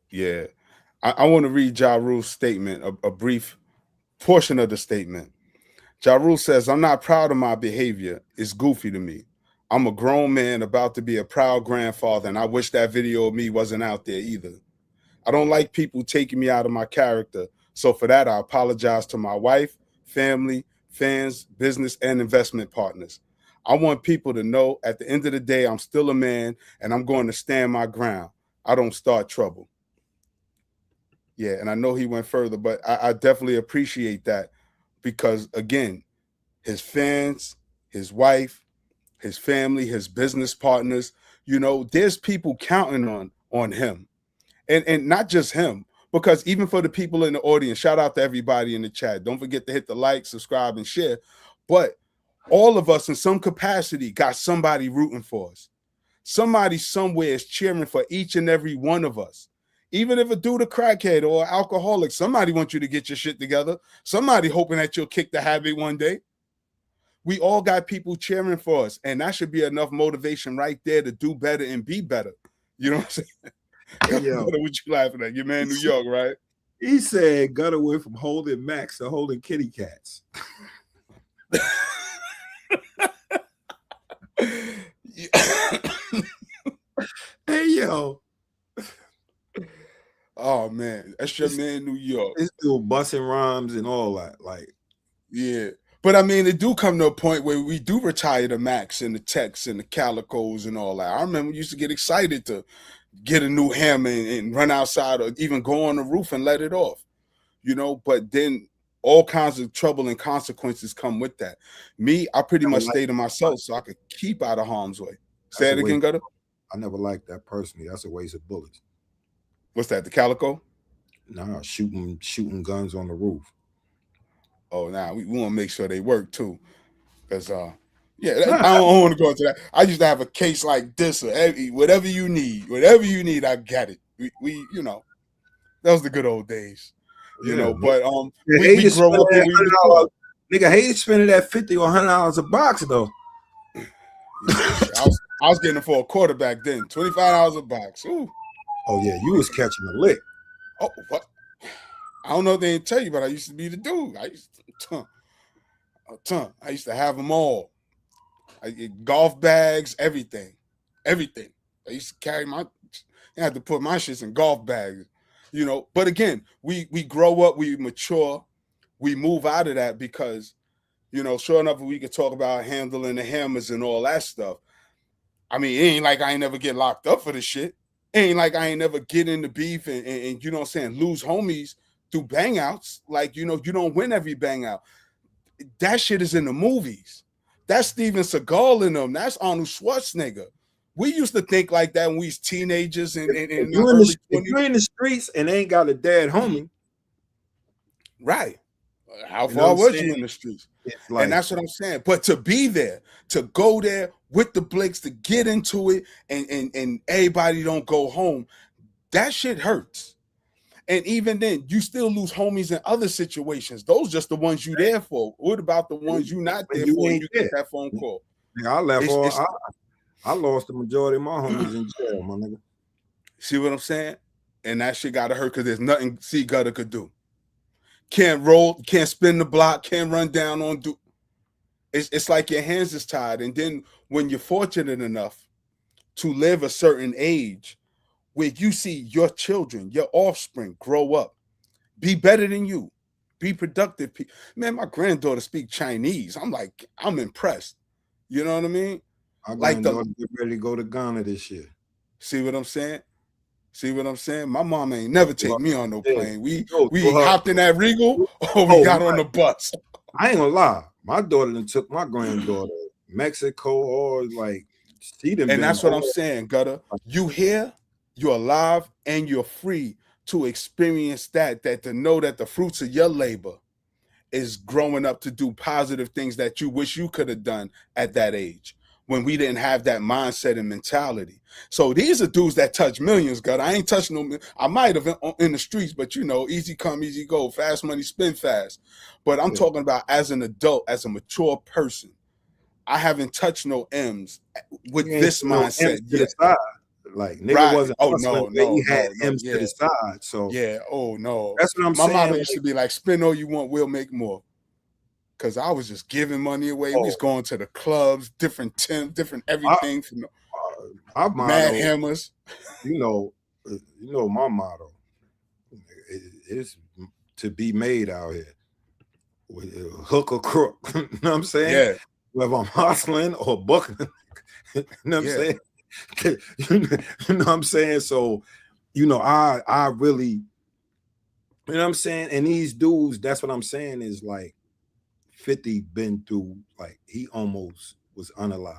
Yeah. I want to read Ja Rule's statement, a brief portion of the statement. Ja Rule says, "I'm not proud of my behavior. It's goofy to me. I'm a grown man about to be a proud grandfather, and I wish that video of me wasn't out there either. I don't like people taking me out of my character. So for that, I apologize to my wife, family, fans, business, and investment partners. I want people to know at the end of the day, I'm still a man and I'm going to stand my ground. I don't start trouble." Yeah, and I know he went further, but I definitely appreciate that because, again, his fans, his wife, his family, his business partners, there's people counting on him. And not just him, because even for the people in the audience, shout out to everybody in the chat. Don't forget to hit the like, subscribe, and share. But all of us in some capacity got somebody rooting for us. Somebody somewhere is cheering for each and every one of us. Even if a dude a crackhead or an alcoholic, somebody wants you to get your shit together. Somebody hoping that you'll kick the habit one day. We all got people cheering for us, and that should be enough motivation right there to do better and be better. You know what I'm saying? Yo, what you laughing at? Your man New York, right? He said got away from holding Max to holding kitty cats. Hey, yo. Oh, man. That's your man New York. This dude busting rhymes and all that. Like, yeah. But I mean, it do come to a point where we do retire the Max and the Techs and the Calicos and all that. I remember we used to get excited to get a new hammer and run outside or even go on the roof and let it off, but then all kinds of trouble and consequences come with that. Me, I pretty much stay to myself so I could keep out of harm's way. Say it again, Gutter. I never liked that personally. That's a waste of bullets. What's that, the Calico? Nah, shooting guns on the roof. Oh, now we want to make sure they work too, because yeah, I don't want to go into that. I used to have a case like this, or whatever you need, I got it. We you know, that was the good old days, you know. But we grow up and we mature. Nigga, hate spending that $50 or $100 a box though. I was getting it for a quarter back then, $25 a box. Ooh. Oh yeah, you was catching a lick. Oh, what? I don't know if they didn't tell you, but I used to be the dude. I used to have them all. Golf bags, everything. I used to carry I had to put my shits in golf bags, you know. But again, we grow up, we mature, we move out of that because, you know, sure enough, we could talk about handling the hammers and all that stuff. I mean, it ain't like I ain't never get locked up for the shit. It ain't like I ain't never get into beef and you know what I'm saying, lose homies through bang outs. Like, you know, you don't win every bang out. That shit is in the movies. That's Steven Seagal in them. That's Arnold Schwarzenegger. We used to think like that when we was teenagers and if you're in the streets and ain't got a dead homie. Right. How far was you in the streets? Like, and that's what I'm saying. But to be there, to go there with the Blicks, to get into it and everybody don't go home, that shit hurts. And even then, you still lose homies in other situations. Those just the ones you there for. What about the ones you not there for? You get that phone call. Nigga, I lost the majority of my homies in jail, my nigga. See what I'm saying? And that shit gotta hurt because there's nothing C Gutter could do. Can't roll, can't spin the block, can't run down on it's like your hands is tied. And then when you're fortunate enough to live a certain age where you see your children, your offspring grow up, be better than you, be productive. Man, my granddaughter speak Chinese. I'm like, I'm impressed. You know what I mean? I'm like get ready to go to Ghana this year. See what I'm saying? My mom ain't never take me on no plane. We hopped in that Regal or we got on the bus. I ain't gonna lie. My daughter done took my granddaughter Mexico or like and that's what I'm saying, Gutter. You here, you're alive, and you're free to experience that to know that the fruits of your labor is growing up to do positive things that you wish you could have done at that age when we didn't have that mindset and mentality. So these are dudes that touch millions, Gutter. I ain't touching them. I might have in the streets, but you know, easy come, easy go, fast money, spend fast. But I'm talking about as an adult, as a mature person. I haven't touched no M's with this mindset yet. Like nigga wasn't. Oh no, he had M's to the side. So yeah. Oh no, that's what I'm saying. My mama used to be like, "Spend all you want, we'll make more." Because I was just giving money away. We was going to the clubs, different everything from Mad Hammers. You know my motto is to be made out here with hook or crook. You know what I'm saying? Yeah. Whether I'm hustling or bucking. You know what I'm saying? You know what I'm saying? So, you know, I really, you know what I'm saying? And these dudes, that's what I'm saying is like 50 been through, like he almost was unalive.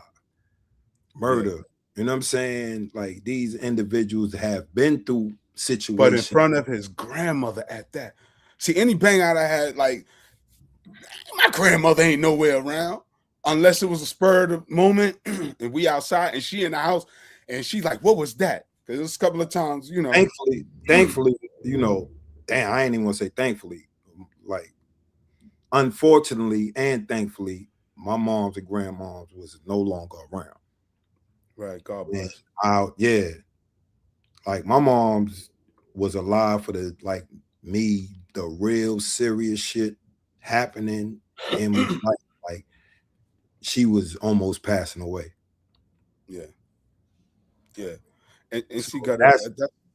Murder. Yeah. You know what I'm saying? Like these individuals have been through situations. But in front of his grandmother at that. See, any bang out I had, like, my grandmother ain't nowhere around. Unless it was a spur of the moment and we outside and she in the house and she's like, what was that? Because there's a couple of times, you know. Thankfully, you know, damn, I ain't even want to say thankfully. Like, unfortunately and thankfully, my moms and grandmoms was no longer around. Right, God bless. Yeah. Like, my mom's was alive for the, like, me, the real serious shit happening in my life. Like, she was almost passing away. Yeah. And she got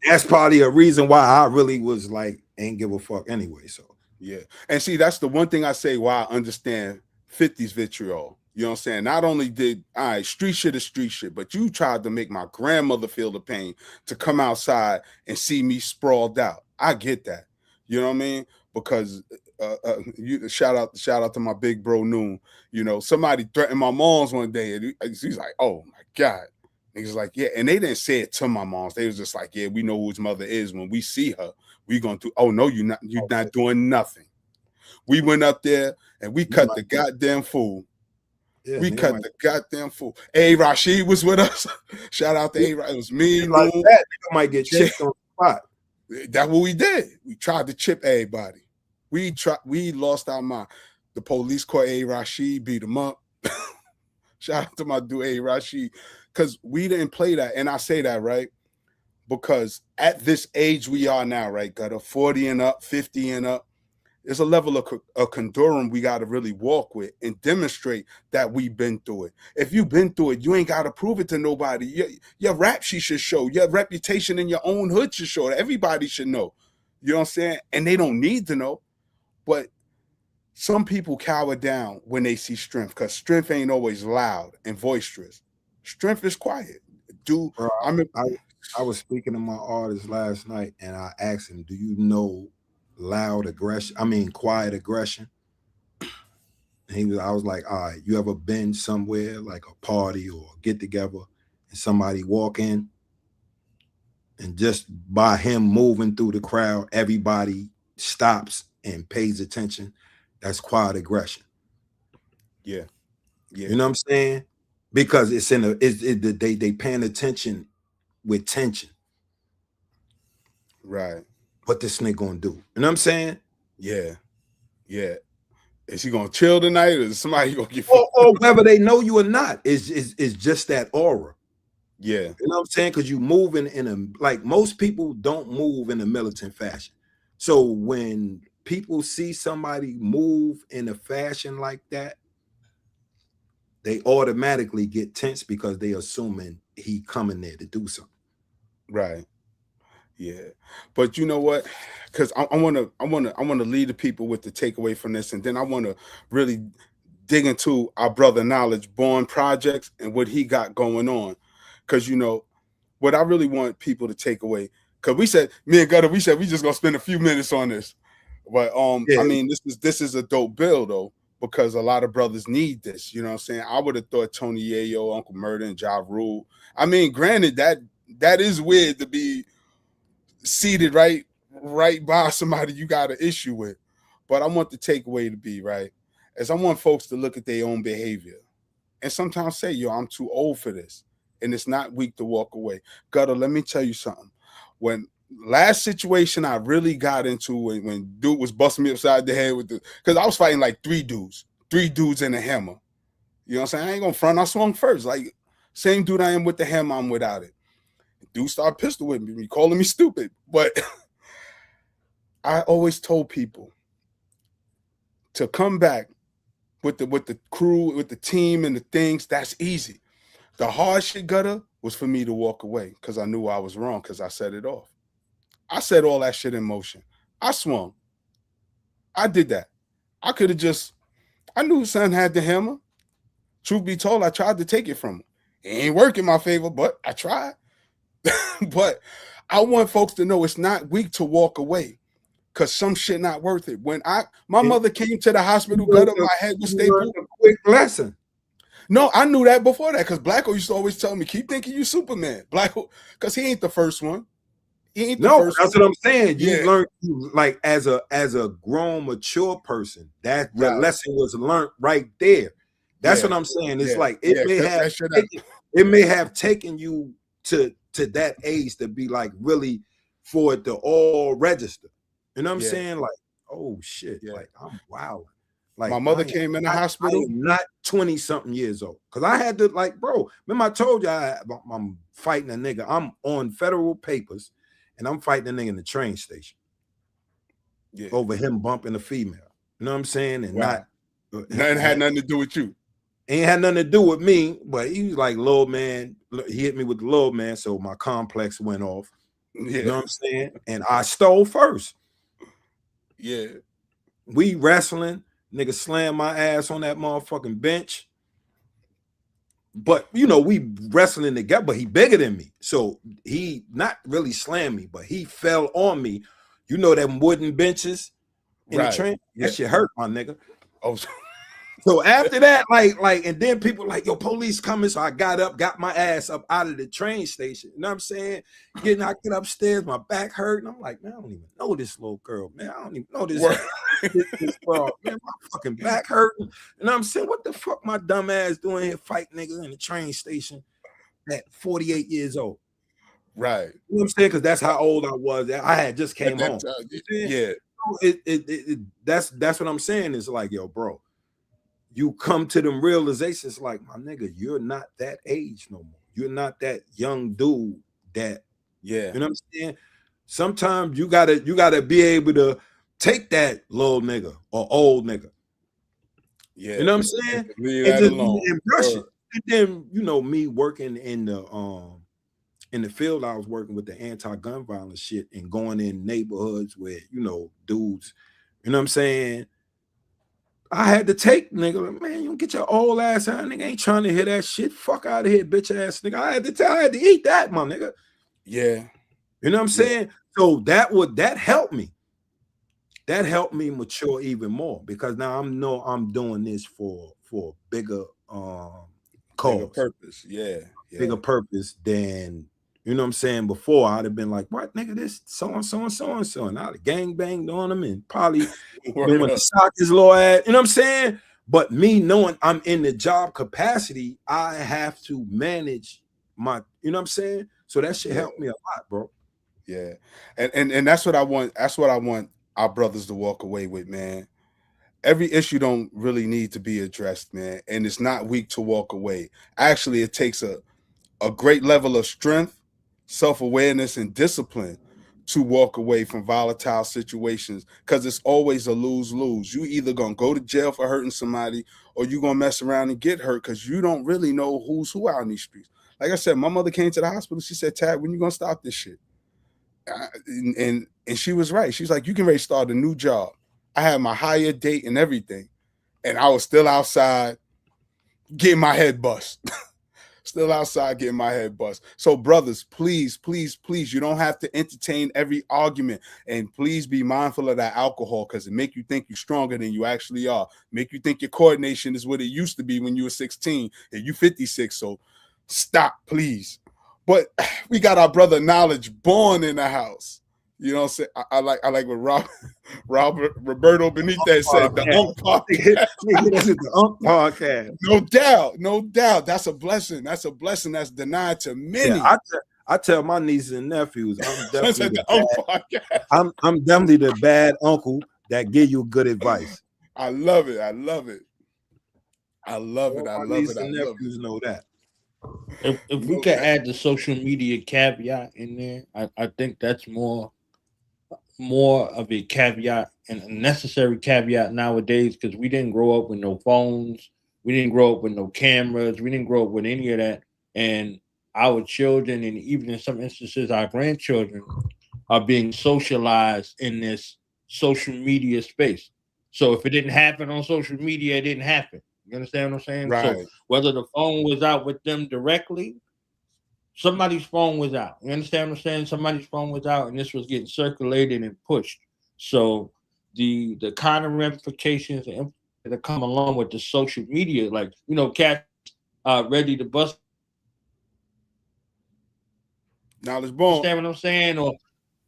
that's probably a reason why I really was like, ain't give a fuck anyway. So yeah. And see, that's the one thing I say why I understand 50's vitriol. You know what I'm saying? Not only did street shit is street shit, but you tried to make my grandmother feel the pain to come outside and see me sprawled out. I get that. You know what I mean? Because you shout out to my big bro Noon. You know, somebody threatened my mom's one day, and he's like, "Oh my God!" He's like, "Yeah," and they didn't say it to my mom's. They was just like, "Yeah, we know who his mother is when we see her. We gonna do. Oh no, you're not doing nothing. We went up there and we cut the goddamn fool. Yeah, we cut the goddamn fool. A. Rashid was with us. Shout out to A. It was me. Like that, nigga might get chipped on the spot. That's what we did. We tried to chip everybody. We lost our mind. The police caught A. Rashid, beat him up. Shout out to my dude A. Rashid, because we didn't play that. And I say that, right? Because at this age we are now, right? Got a 40 and up, 50 and up. There's a level of condorum we got to really walk with and demonstrate that we've been through it. If you've been through it, you ain't got to prove it to nobody. Your rap sheet should show. Your reputation in your own hood should show. Everybody should know. You know what I'm saying? And they don't need to know. But some people cower down when they see strength, because strength ain't always loud and boisterous. Strength is quiet. Dude, bro, I was speaking to my artist last night, and I asked him, do you know loud aggression? I mean, quiet aggression. And I was like, all right, you ever been somewhere like a party or get together and somebody walk in and just by him moving through the crowd, everybody stops and pays attention? That's quiet aggression. Yeah. You know what I'm saying? Because it's they paying attention with tension. Right. What this nigga gonna do? You know what I'm saying? Yeah. Yeah. Is he gonna chill tonight, or is somebody gonna get or whether they know you or not? Is just that aura. Yeah. You know what I'm saying? Because you moving in a, like, most people don't move in a militant fashion. So when people see somebody move in a fashion like that, they automatically get tense because they assuming he coming there to do something. Right. Yeah. But you know what? Because I want to lead the people with the takeaway from this, and then I want to really dig into our brother Knowledge Born projects and what he got going on. Because you know what I really want people to take away. Because me and Gutter, we just gonna spend a few minutes on this. But yeah. I mean, this is a dope bill though, because a lot of brothers need this. You know what I'm saying? I would have thought Tony Yayo, Uncle Murder, and Ja Rule. I mean, granted that is weird to be seated right by somebody you got an issue with. But I want the takeaway to be, right, as I want folks to look at their own behavior and sometimes say, yo, I'm too old for this. And it's not weak to walk away. Gutter, let me tell you something. When last situation I really got into, when dude was busting me upside the head with because I was fighting like three dudes in a hammer. You know what I'm saying? I ain't gonna front. I swung first. Like, same dude I am with the hammer, I'm without it. Dude started pistol with me, calling me stupid. But I always told people to come back with the crew, with the team and the things. That's easy. The hard shit, Gutter, was for me to walk away because I knew I was wrong, because I set it off. I set all that shit in motion. I swung. I did that. I knew son had the hammer. Truth be told, I tried to take it from him. It ain't work in my favor, but I tried. But I want folks to know it's not weak to walk away, because some shit not worth it. When my mother came to the hospital, Gutter, my head was stapled. A quick lesson. No, I knew that before that, because Blacko used to always tell me, keep thinking you Superman. Blacko, because he ain't the first one. He ain't the first that's one. what I'm saying. You Yeah. learned, like, as a grown, mature person, that the lesson was learned right there. That's what I'm saying. It's like it may have taken you to that age to be like really for it to all register. You know what I'm saying? Like, oh shit, like I'm wild. Like, my mother came in the hospital. I am not 20-something years old. Because I had to, like, bro, remember I told you I'm fighting a nigga. I'm on federal papers, and I'm fighting a nigga in the train station. Yeah. Over him bumping a female. You know what I'm saying? And nothing had nothing to do with you. Ain't had nothing to do with me, but he was like, little man. He hit me with the little man, so my complex went off. Yeah. You know what I'm saying? And I stole first. Yeah. We wrestling. Nigga slammed my ass on that motherfucking bench. But, you know, we wrestling together, but he bigger than me. So he not really slammed me, but he fell on me. You know them wooden benches in the train? That shit hurt, my nigga. Oh, So after that, like, and then people like, yo, police coming. So I got up, got my ass up out of the train station. You know what I'm saying? I get upstairs, my back hurt. And I'm like, man, I don't even know this little girl, man. I don't even know this girl, man. My fucking back hurting. You know what I'm saying? What the fuck my dumb ass doing here fighting niggas in the train station at 48 years old? Right. You know what I'm saying? Because that's how old I was. I had just came home. Yeah. That's what I'm saying. Is like, yo, bro, you come to them realizations like, my nigga, you're not that age no more. You're not that young dude that, yeah. You know what I'm saying? Sometimes you gotta be able to take that little nigga or old nigga. Yeah. You know what I'm saying? Leave that alone. And brush it. And then, you know, me working in the field, I was working with the anti-gun violence shit and going in neighborhoods where, you know, dudes, you know what I'm saying? I had to take nigga, man, you don't get your old ass out, nigga. Ain't trying to hear that shit. Fuck out of here, bitch ass nigga. I had to eat that, my nigga. Yeah. You know what I'm saying? So that helped me. That helped me mature even more because now I'm doing this for bigger cause. Bigger purpose. Yeah. Bigger purpose than, you know what I'm saying? Before I'd have been like, what nigga, this so and so and so and so, and I'd have gang banged on them and probably been with the sock his little ass, you know what I'm saying? But me knowing I'm in the job capacity, I have to manage my, you know what I'm saying? So that shit helped me a lot, bro. Yeah. And that's what I want. That's what I want our brothers to walk away with, man. Every issue don't really need to be addressed, man. And it's not weak to walk away. Actually, it takes a great level of strength, self-awareness, and discipline to walk away from volatile situations, because it's always a lose-lose. You either gonna go to jail for hurting somebody, or you gonna mess around and get hurt because you don't really know who's who out in these streets. Like I said, my mother came to the hospital. She said, Tad, when you gonna stop this shit? And she was right. She's like, you can ready to start a new job. I had my hire date and everything, and I was still outside getting my head bust. Still outside getting my head bust. So brothers, please, please, please, you don't have to entertain every argument, and please be mindful of that alcohol, because it make you think you're stronger than you actually are. Make you think your coordination is what it used to be when you were 16 and you 56. So stop, please. But we got our brother Knowledge Born in the house. You know what I'm saying? I like what Roberto Benitez said, the Unk Podcast. The Unk Podcast. No doubt. That's a blessing. That's a blessing that's denied to many. Yeah, I tell my nieces and nephews, I'm definitely I'm definitely the bad uncle that give you good advice. I love it. I love it. I love it. I love it. I love it. Know that. If we could add the social media caveat in there, I think that's more of a caveat and a necessary caveat nowadays, because we didn't grow up with no phones, we didn't grow up with no cameras, we didn't grow up with any of that, and our children, and even in some instances our grandchildren, are being socialized in this social media space. So if it didn't happen on social media, it didn't happen. You understand what I'm saying? Right. So whether the phone was out with them directly, somebody's phone was out. You understand what I'm saying? Somebody's phone was out, and this was getting circulated and pushed. So the kind of ramifications that come along with the social media, like, you know, cats ready to bust. Knowledge Born. Understand what I'm saying?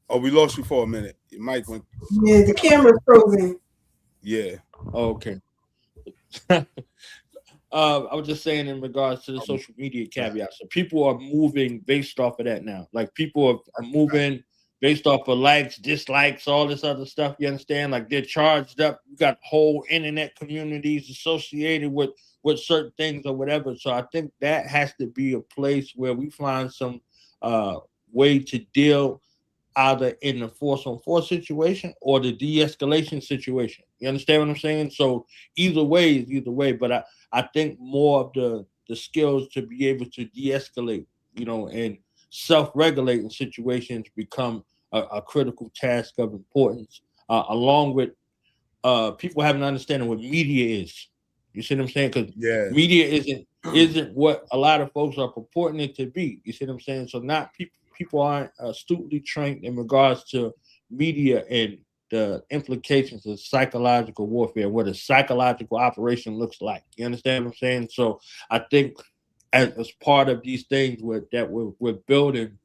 Or we lost you for a minute. Your mic went. Yeah, the camera's frozen. Yeah. Okay. I was just saying in regards to the social media caveat. So people are moving based off of that now. Like people are moving based off of likes, dislikes, all this other stuff. You understand? Like they're charged up. You got whole internet communities associated with certain things or whatever. So I think that has to be a place where we find some way to deal either in the force on force situation or the de-escalation situation. You understand what I'm saying? So either way is either way, but I think more of the skills to be able to de-escalate, you know, and self-regulate in situations become a critical task of importance, along with people having an understanding what media is. You see what I'm saying? Because media isn't what a lot of folks are purporting it to be. You see what I'm saying? So not people aren't astutely trained in regards to media and the implications of psychological warfare, what a psychological operation looks like. You understand what I'm saying? So I think as part of these things that we're building,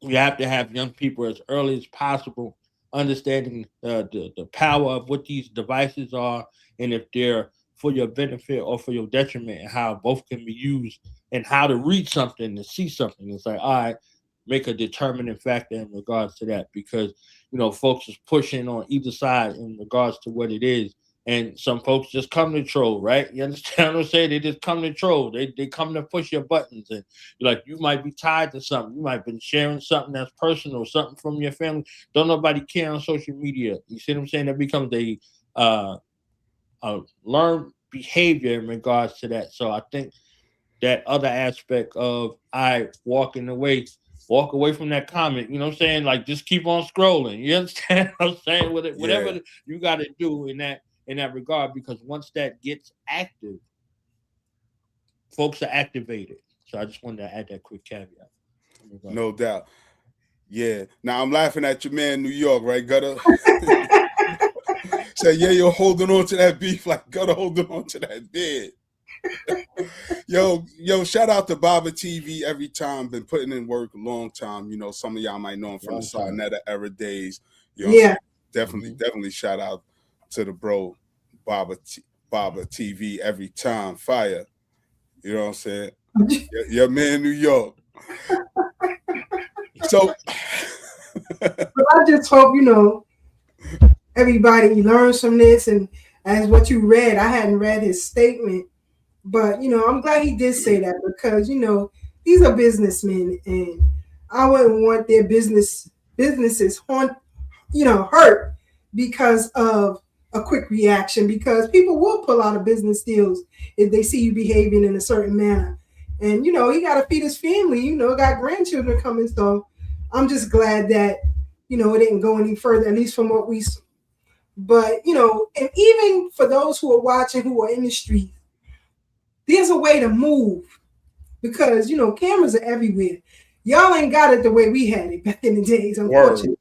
we have to have young people as early as possible understanding the power of what these devices are, and if they're for your benefit or for your detriment, and how both can be used, and how to read something and see something. It's like, all right, make a determining factor in regards to that, because folks is pushing on either side in regards to what it is. And some folks just come to troll, right? You understand what I'm saying? They just come to troll. They come to push your buttons. And like, you might be tied to something. You might have been sharing something that's personal, something from your family. Don't nobody care on social media. You see what I'm saying? That becomes a learned behavior in regards to that. So I think that other aspect of walk away from that comment, you know what I'm saying? Like, just keep on scrolling. You understand what I'm saying? Whatever you got to do in that regard, because once that gets active, folks are activated. So I just wanted to add that quick caveat. No doubt. Yeah. Now I'm laughing at your man, New York, right, Gutter? Say, yeah, you're holding on to that beef like Gutter holding on to that bed. Yo, shout out to Baba TV every time. Been putting in work a long time. Some of y'all might know him from the Sarnetta era days. Definitely shout out to the bro Baba TV every time. Fire. You know what I'm saying? Your man, New York. So I just hope everybody learns from this, and as what you read, I hadn't read his statement, but I'm glad he did say that, because these are businessmen, and I wouldn't want their businesses hurt because of a quick reaction, because people will pull out of business deals if they see you behaving in a certain manner. And he got to feed his family, got grandchildren coming. So I'm just glad that it didn't go any further, at least from what we saw. But and even for those who are watching, who are in the street, there's a way to move, because cameras are everywhere. Y'all ain't got it the way we had it back in the days. Unfortunately,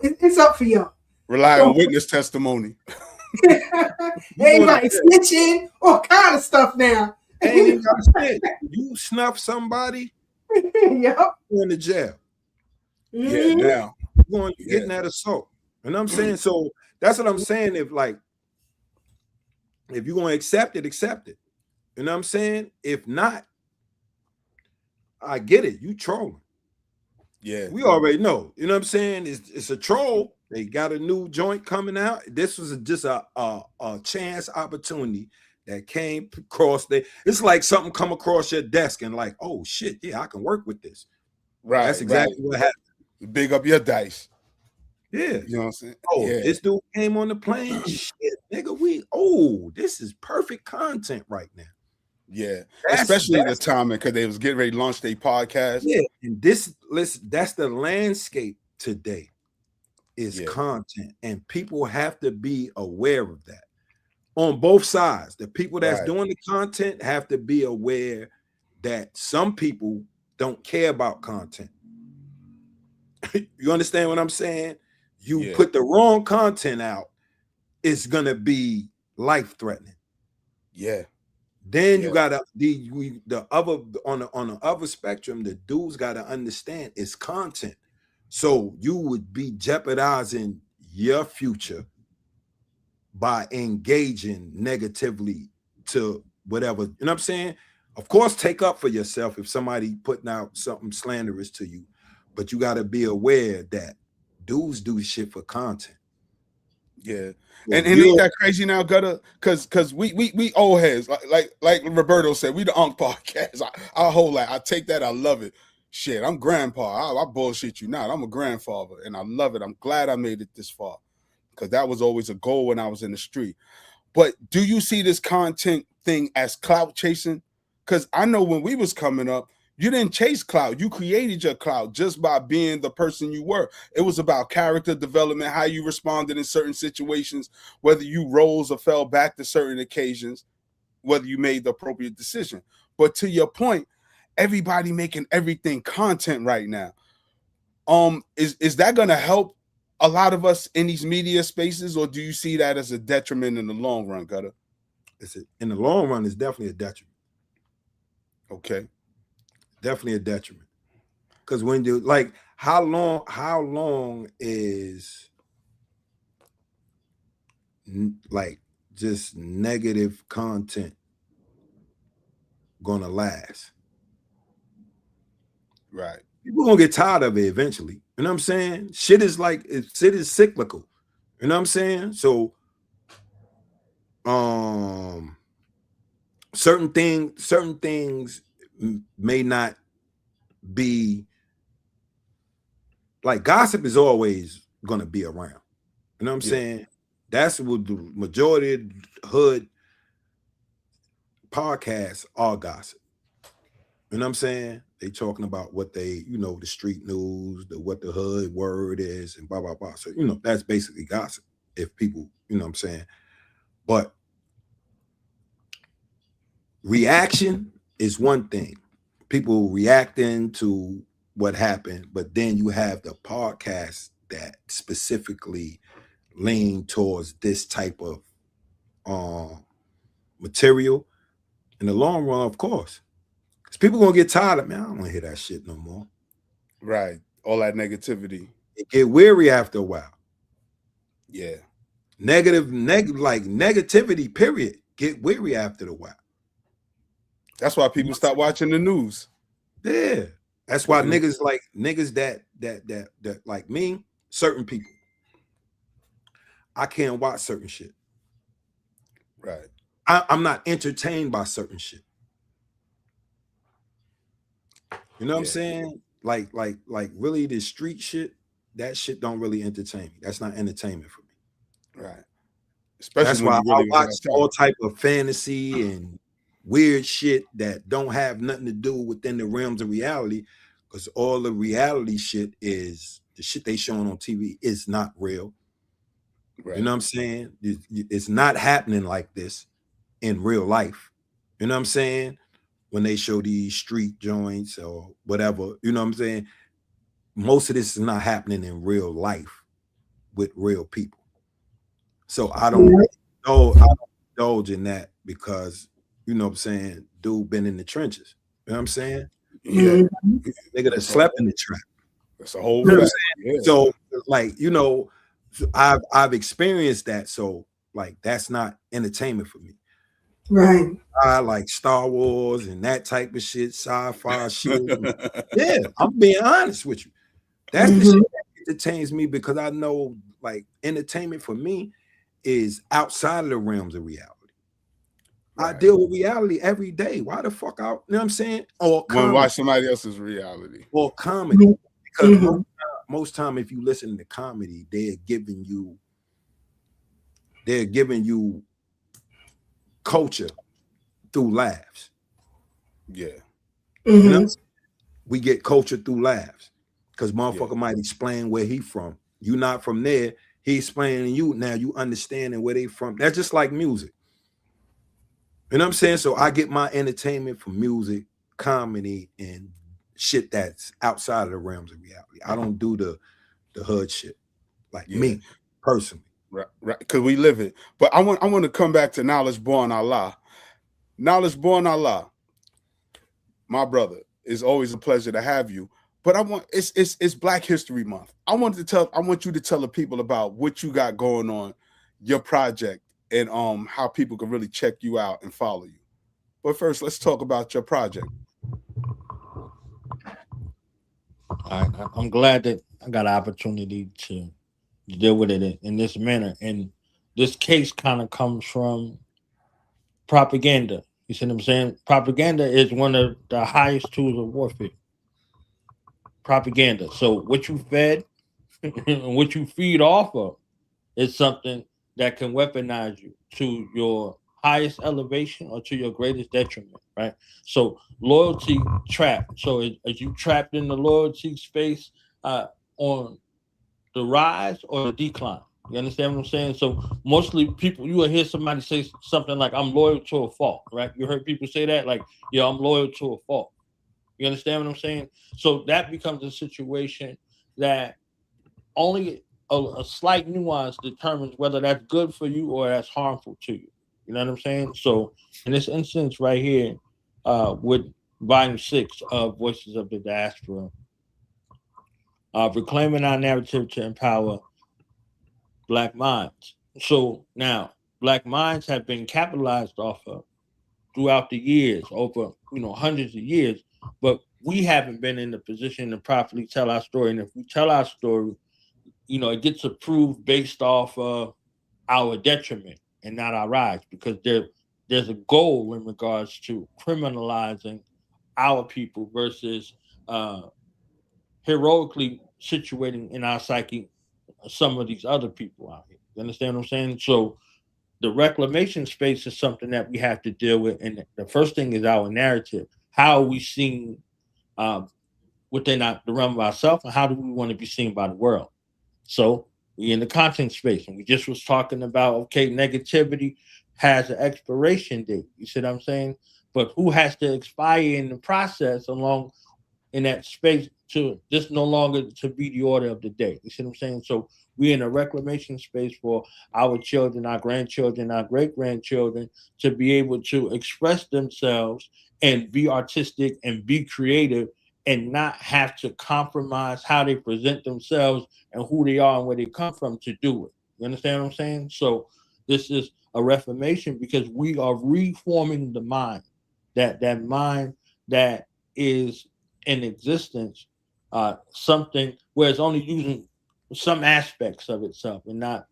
it's up for y'all. Rely on witness testimony. Everybody snitching, all kind of stuff now. Ain't even got snitch. You snuff somebody, yep, going to jail. Yeah, now you're getting that assault. You know what I'm saying? So that's what I'm saying. If you're gonna accept it, accept it. You know what I'm saying? If not, I get it. You trolling. Yeah, we already know. You know what I'm saying? It's a troll. They got a new joint coming out. This was just a chance opportunity that came across there. It's like something come across your desk and like, oh shit, yeah, I can work with this. Right. That's exactly what happened. Big up your dice. Yeah. You know what I'm saying? Oh, this dude came on the plane. Shit, nigga, this is perfect content right now. Yeah. Especially the timing, because they was getting ready to launch their podcast. Yeah. And that's the landscape today. Is content, and people have to be aware of that on both sides. The people that's doing the content have to be aware that some people don't care about content. You understand what I'm saying? You put the wrong content out, it's gonna be life-threatening. Yeah. Then you gotta the other on the other spectrum, the dudes gotta understand it's content. So you would be jeopardizing your future by engaging negatively to whatever, you know what I'm saying? Of course, take up for yourself if somebody putting out something slanderous to you, but you got to be aware that dudes do shit for content. Yeah. And ain't that crazy now, Gutter? Because we old heads, like Roberto said, we the Unk podcast. I take that, I love it. Shit, I'm grandpa. I bullshit you not. I'm a grandfather, and I love it. I'm glad I made it this far, because that was always a goal when I was in the street. But do you see this content thing as clout chasing? Because I know when we was coming up, you didn't chase clout. You created your clout just by being the person you were. It was about character development, how you responded in certain situations, whether you rose or fell back to certain occasions, whether you made the appropriate decision. But to your point, everybody making everything content right now. Is that gonna help a lot of us in these media spaces, or do you see that as a detriment in the long run, Gutter? In the long run, it's definitely a detriment. Okay. Definitely a detriment. Because when you like, how long is like just negative content gonna last? Right. People gonna get tired of it eventually. You know what I'm saying? Shit is cyclical. You know what I'm saying? So certain things may not be like gossip is always gonna be around. You know what I'm saying? That's what the majority of hood podcasts are gossip. You know what I'm saying? They talking about what they, the street news, what the hood word is, and blah, blah, blah. So, that's basically gossip if people, you know what I'm saying? But reaction is one thing. People reacting to what happened, but then you have the podcasts that specifically lean towards this type of material. In the long run, of course, because people gonna get tired of, man, I don't want to hear that shit no more. Right. All that negativity. It get weary after a while. Yeah. Negativity, period. Get weary after a while. That's why people stop watching the news. Yeah. That's why niggas that like me, certain people, I can't watch certain shit. Right. I'm not entertained by certain shit. You know what I'm saying? Like really the street shit, that shit don't really entertain me. That's not entertainment for me. Right. Especially that's why I watch all type of fantasy and weird shit that don't have nothing to do within the realms of reality, because all the reality shit is the shit they showing on TV is not real. Right. You know what I'm saying? It's not happening like this in real life. You know what I'm saying? When they show these street joints or whatever, you know what I'm saying? Most of this is not happening in real life with real people. So I don't indulge in that because, you know what I'm saying, dude been in the trenches. You know what I'm saying? Yeah. Nigga that slept in the trap. That's a whole fact. Yeah. So like, I've experienced that. So like that's not entertainment for me. Right. I like Star Wars and that type of shit, sci-fi shit. Yeah, I'm being honest with you. That's the shit that entertains me, because I know like entertainment for me is outside of the realms of reality. Right. I deal with reality every day. Why the fuck out? You know what I'm saying? Or comedy. Watch somebody else's reality. Or comedy. Because most time if you listen to comedy, they're giving you culture through laughs. Yeah. You know, we get culture through laughs because motherfucker might explain where he from. You not from there. He explaining you. Now you understanding where they from. That's just like music. You know what I'm saying? So I get my entertainment from music, comedy, and shit that's outside of the realms of reality. I don't do the hood shit like me personally. Right. Because we live it. But I want to come back to Knowledge Born Allah. Knowledge Born Allah. My brother, it's always a pleasure to have you. But it's Black History Month. I want you to tell the people about what you got going on, your project, and how people can really check you out and follow you. But first, let's talk about your project. I'm glad that I got an opportunity to deal with it in this manner. And this case kind of comes from propaganda. You see what I'm saying? Propaganda is one of the highest tools of warfare. Propaganda. So what you fed and what you feed off of is something that can weaponize you to your highest elevation or to your greatest detriment, right? So loyalty trapped. So as you trapped in the loyalty space on the rise or the decline. You understand what I'm saying? So mostly people, you will hear somebody say something like, I'm loyal to a fault, right? You heard people say that, like, yeah, I'm loyal to a fault. You understand what I'm saying? So that becomes a situation that only a slight nuance determines whether that's good for you or that's harmful to you. You know what I'm saying? So in this instance right here, with volume 6 of Voices of the Diaspora, reclaiming our narrative to empower Black minds. So now Black minds have been capitalized off of throughout the years, over hundreds of years, but we haven't been in the position to properly tell our story. And if we tell our story, it gets approved based off of our detriment and not our rise, because there's a goal in regards to criminalizing our people versus heroically situating in our psyche some of these other people out here. You understand what I'm saying? So the reclamation space is something that we have to deal with. And the first thing is our narrative. How are we seen within the realm of ourselves, and how do we want to be seen by the world? So we in the content space, and we just was talking about, okay, negativity has an expiration date. You see what I'm saying? But who has to expire in the process along in that space to just no longer to be the order of the day? You see what I'm saying? So we're in a reclamation space for our children, our grandchildren, our great-grandchildren to be able to express themselves and be artistic and be creative and not have to compromise how they present themselves and who they are and where they come from to do it. You understand what I'm saying? So this is a reformation because we are reforming the mind, that mind that is in existence, something where it's only using some aspects of itself and not,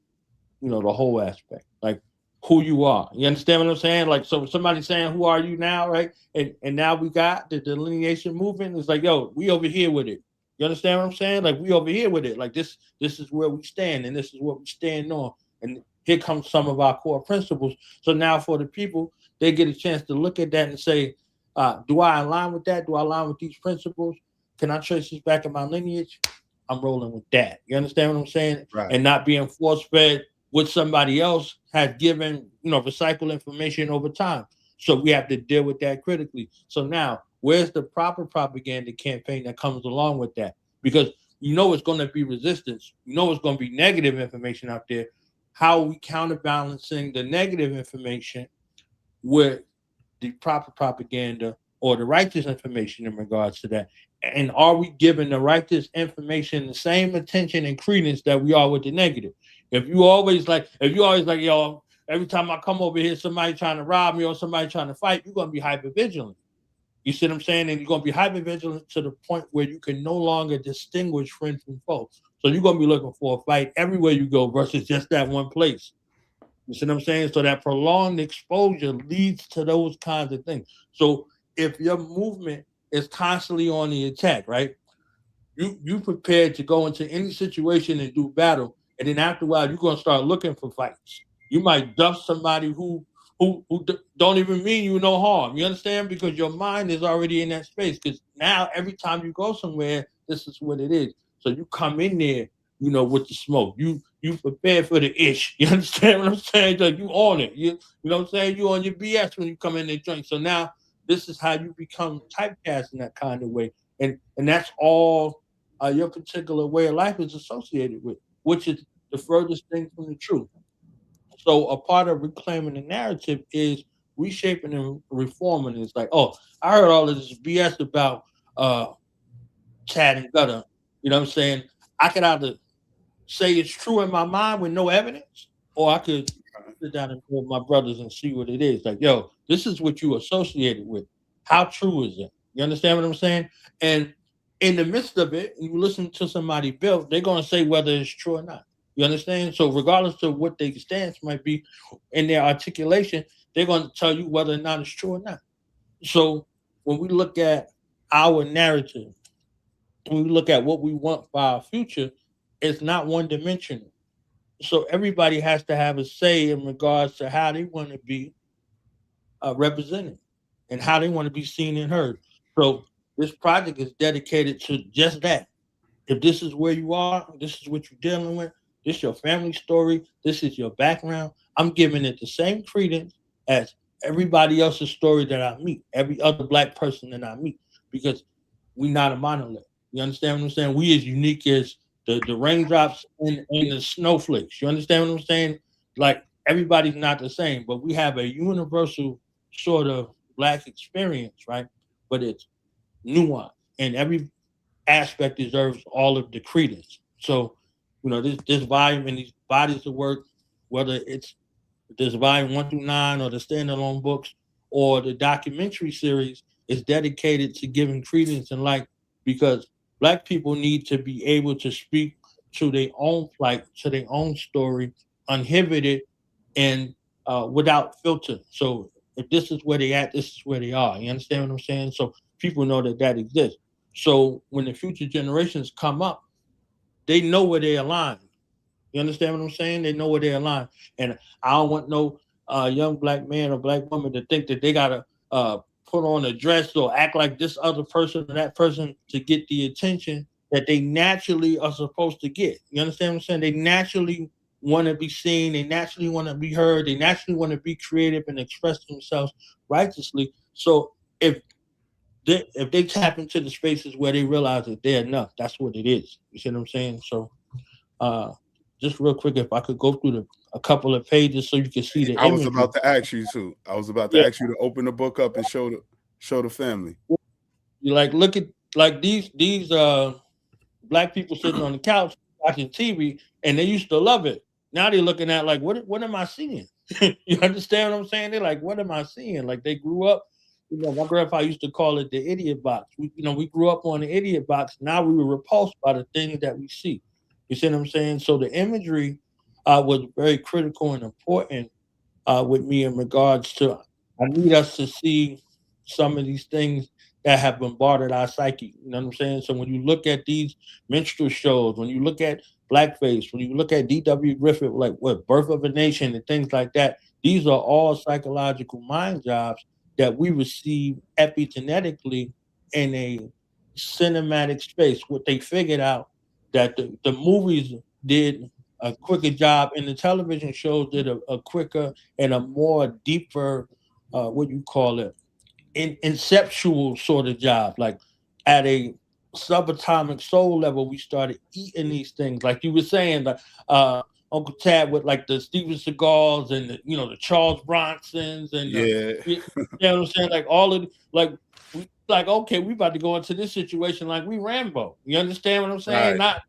the whole aspect, like who you are. You understand what I'm saying? Like, so somebody's saying, who are you now, right? And now we got the delineation movement. It's like, yo, we over here with it. You understand what I'm saying? Like, we over here with it. Like, this is where we stand, and this is what we stand on. And here comes some of our core principles. So now for the people, they get a chance to look at that and say, do I align with that? Do I align with these principles? Can I trace this back in my lineage? I'm rolling with that. You understand what I'm saying? Right. And not being force-fed what somebody else has given, recycled information over time. So we have to deal with that critically. So now, where's the proper propaganda campaign that comes along with that? Because it's going to be resistance. It's going to be negative information out there. How are we counterbalancing the negative information with the proper propaganda or the righteous information in regards to that? And are we giving the righteous information the same attention and credence that we are with the negative? If you always like, yo, every time I come over here, somebody trying to rob me or somebody trying to fight, you're going to be hyper vigilant. You see what I'm saying? And you're going to be hyper vigilant to the point where you can no longer distinguish friends from foes. So you're going to be looking for a fight everywhere you go versus just that one place. You see what I'm saying? So that prolonged exposure leads to those kinds of things. So if your movement is constantly on the attack, right? You prepared to go into any situation and do battle, and then after a while, you're gonna start looking for fights. You might duff somebody who don't even mean you no harm. You understand? Because your mind is already in that space. Because now every time you go somewhere, this is what it is. So you come in there, with the smoke. You prepare for the ish. You understand what I'm saying? Like, you on it. You know what I'm saying? You on your BS when you come in and drink. So now this is how you become typecast in that kind of way. And that's all your particular way of life is associated with, which is the furthest thing from the truth. So a part of reclaiming the narrative is reshaping and reforming. It's like, oh, I heard all of this BS about Chad and Gutter. You know what I'm saying? I could either say it's true in my mind with no evidence, or I could sit down and with my brothers and see what it is. Like, yo, this is what you associated with. How true is it? You understand what I'm saying? And in the midst of it, you listen to somebody built, they're going to say whether it's true or not. You understand? So regardless of what their stance might be in their articulation, they're going to tell you whether or not it's true or not. So when we look at our narrative, when we look at what we want for our future, it's not one-dimensional. So everybody has to have a say in regards to how they want to be represented and how they want to be seen and heard. So this project is dedicated to just that. If this is where you are, this is what you're dealing with, this is your family story, this is your background, I'm giving it the same credence as everybody else's story that I meet, every other Black person that I meet, because we're not a monolith. You understand what I'm saying? We as unique as the raindrops and the snowflakes. You understand what I'm saying? Like everybody's not the same, but we have a universal sort of Black experience, right? But it's nuanced, and every aspect deserves all of the credence. So, this volume and these bodies of work, whether it's this volume 1 through 9 or the standalone books or the documentary series, is dedicated to giving credence and light, because Black people need to be able to speak to their own plight, to their own story, uninhibited and without filter. So if this is where they at, this is where they are. You understand what I'm saying? So people know that exists. So when the future generations come up, they know where they align. You understand what I'm saying? They know where they align. And I don't want no young Black man or Black woman to think that they gotta put on a dress or act like this other person or that person to get the attention that they naturally are supposed to get. You understand what I'm saying? They naturally want to be seen. They naturally want to be heard. They naturally want to be creative and express themselves righteously. So if they tap into the spaces where they realize that they're enough, that's what it is. You see what I'm saying? So just real quick, if I could go through a couple of pages so you can see the I was imagery. about to ask you too. I was about to ask you to open the book up and show the family. You look at these Black people sitting on the couch watching TV, and they used to love it. Now they're looking at what am I seeing? You understand what I'm saying? They're like, what am I seeing? Like they grew up. My grandpa used to call it the idiot box. We grew up on the idiot box. Now we were repulsed by the things that we see. You see what I'm saying? So the imagery was very critical and important with me in regards to I need us to see some of these things that have bombarded our psyche. You know what I'm saying? So when you look at these minstrel shows, when you look at blackface, when you look at D.W. Griffith, like what Birth of a Nation and things like that, these are all psychological mind jobs that we receive epigenetically in a cinematic space. What they figured out that the movies did a quicker job and the television shows did a quicker and a more deeper what you call it inceptual sort of job. Like at a subatomic soul level, we started eating these things. Like you were saying, like Uncle Tad with like the Steven Seagals and the Charles Bronsons and you know what I'm saying? Like all of okay, we about to go into this situation like we Rambo. You understand what I'm saying? Right.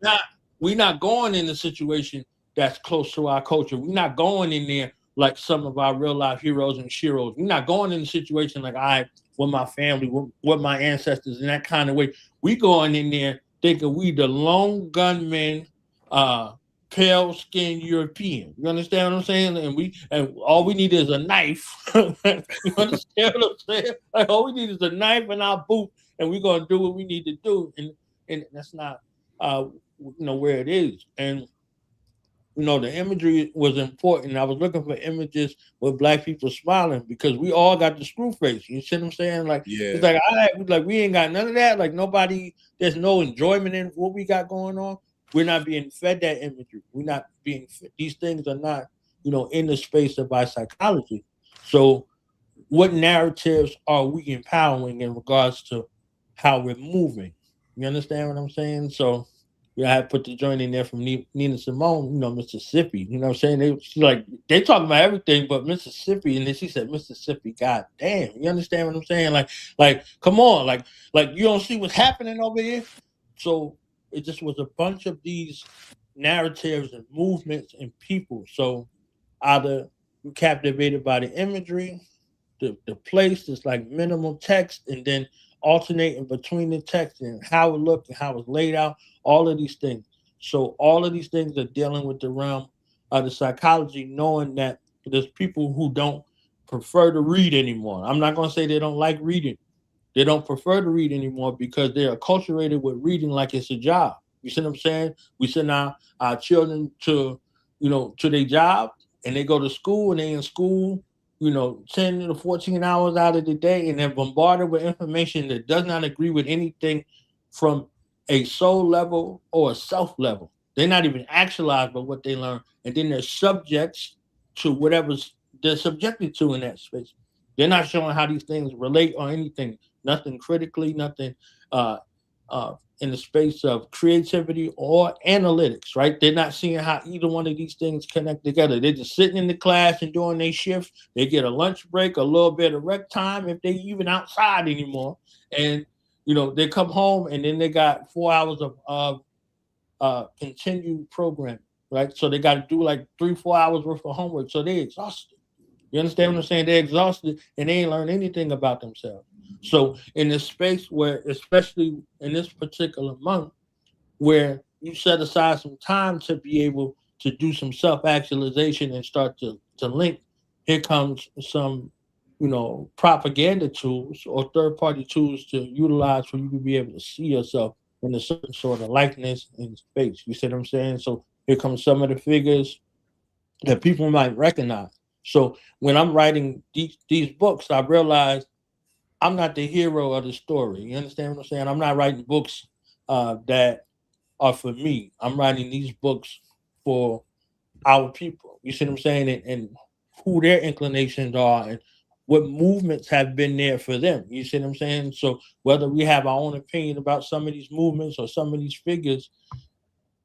We're not going in a situation that's close to our culture. We're not going in there like some of our real life heroes and sheroes. We're not going in a situation like with my family, with my ancestors in that kind of way. We going in there thinking we the lone gunmen, pale skinned European. You understand what I'm saying? And all we need is a knife. You understand what I'm saying? Like all we need is a knife and our boot, and we're gonna do what we need to do. And that's not where it is. And the imagery was important. I was looking for images with Black people smiling because we all got the screw face. You see what I'm saying? Like it's like we ain't got none of that. Like nobody, there's no enjoyment in what we got going on. We're not being fed that imagery. We're not being these things are not, in the space of our psychology. So what narratives are we empowering in regards to how we're moving? You understand what I'm saying? So I had put the joint in there from Nina Simone, Mississippi. You know what I'm saying? They talking about everything but Mississippi, and then she said Mississippi. God damn, you understand what I'm saying? Like, come on, like you don't see what's happening over here. So it just was a bunch of these narratives and movements and people. So either you're captivated by the imagery, the place is like minimal text, and then alternating between the text and how it looked and how it's laid out, all of these things. So all of these things are dealing with the realm of the psychology, knowing that there's people who don't prefer to read anymore. I'm not going to say they don't like reading. They don't prefer to read anymore because they are acculturated with reading like it's a job. You see what I'm saying? We send our children to their job, and they go to school, and they in school 10 to 14 hours out of the day, and they're bombarded with information that does not agree with anything from a soul level or a self level. They're not even actualized by what they learn, and then they're subjects to whatever's they're subjected to in that space. They're not showing how these things relate or anything, nothing critically, nothing in the space of creativity or analytics, right? They're not seeing how either one of these things connect together. They're just sitting in the class and doing their shift. They get a lunch break, a little bit of rec time if they even outside anymore. And, they come home and then they got 4 hours of continued programming, right? So they got to do like 3-4 hours worth of homework. So they're exhausted. You understand what I'm saying? They're exhausted and they ain't learned anything about themselves. So in this space where, especially in this particular month, where you set aside some time to be able to do some self-actualization and start to link, here comes some, propaganda tools or third-party tools to utilize for you to be able to see yourself in a certain sort of likeness in space. You see what I'm saying? So here comes some of the figures that people might recognize. So when I'm writing these books, I realize I'm not the hero of the story. You understand what I'm saying? I'm not writing books that are for me. I'm writing these books for our people. You see what I'm saying? And who their inclinations are and what movements have been there for them. You see what I'm saying? So whether we have our own opinion about some of these movements or some of these figures,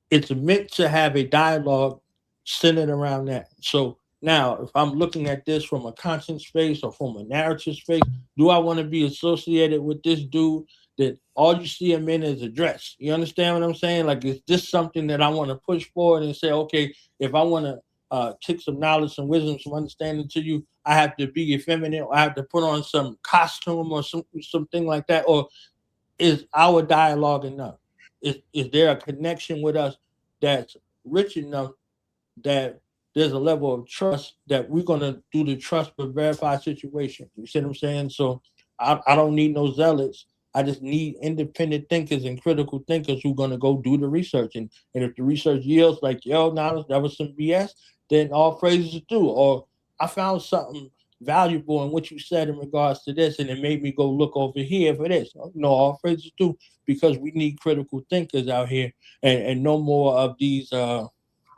it's meant to have a dialogue centered around that. So now, if I'm looking at this from a content space or from a narrative space, do I want to be associated with this dude that all you see him in is a dress? You understand what I'm saying? Like, is this something that I want to push forward and say, okay, if I want to kick some knowledge, some wisdom, some understanding to you, I have to be effeminate, or I have to put on some costume or something like that? Or is our dialogue enough? Is there a connection with us that's rich enough that there's a level of trust that we're going to do the trust but verify situation? You see what I'm saying? So I don't need no zealots. I just need independent thinkers and critical thinkers who are going to go do the research. And if the research yields like, nah, that was some BS, then all phrases are due. Or I found something valuable in what you said in regards to this, and it made me go look over here for this. All phrases do, because we need critical thinkers out here, and no more of these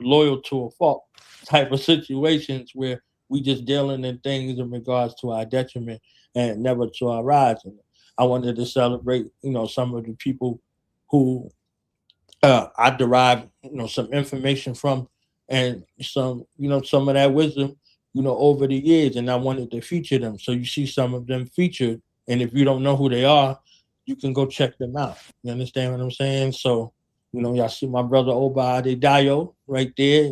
loyal to a fault type of situations where we just dealing in things in regards to our detriment and never to our rise. And I wanted to celebrate, some of the people who I derive, some information from, and some of that wisdom, over the years, and I wanted to feature them. So you see some of them featured, and if you don't know who they are, you can go check them out. You understand what I'm saying? So, y'all see my brother Obade Yayo right there.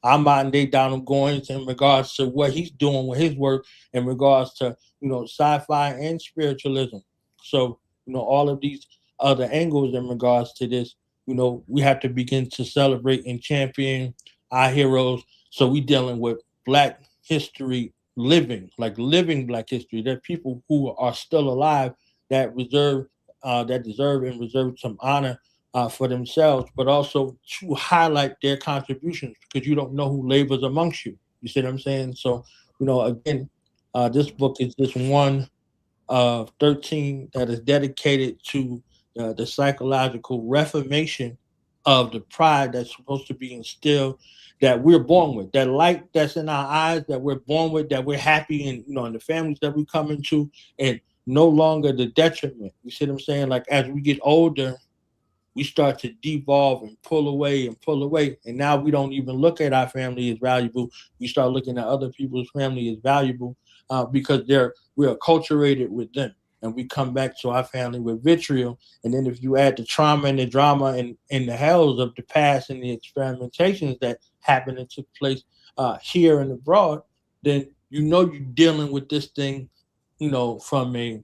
I'm modern day Donald Goins in regards to what he's doing with his work in regards to, sci-fi and spiritualism. So, all of these other angles in regards to this, we have to begin to celebrate and champion our heroes. So we dealing with Black history, living Black history. There are people who are still alive that deserve and reserve some honor for themselves, but also to highlight their contributions, because you don't know who labors amongst you. You see what I'm saying? So, again, this book is just one of 13 that is dedicated to the psychological reformation of the pride that's supposed to be instilled, that we're born with, that light that's in our eyes that we're born with, that we're happy in, in the families that we come into, and no longer the detriment. You see what I'm saying? Like, as we get older, we start to devolve and pull away and pull away. And now we don't even look at our family as valuable. We start looking at other people's family as valuable because we're acculturated with them. And we come back to our family with vitriol. And then if you add the trauma and the drama and the hells of the past and the experimentations that happened and took place here and abroad, then you're dealing with this thing, from a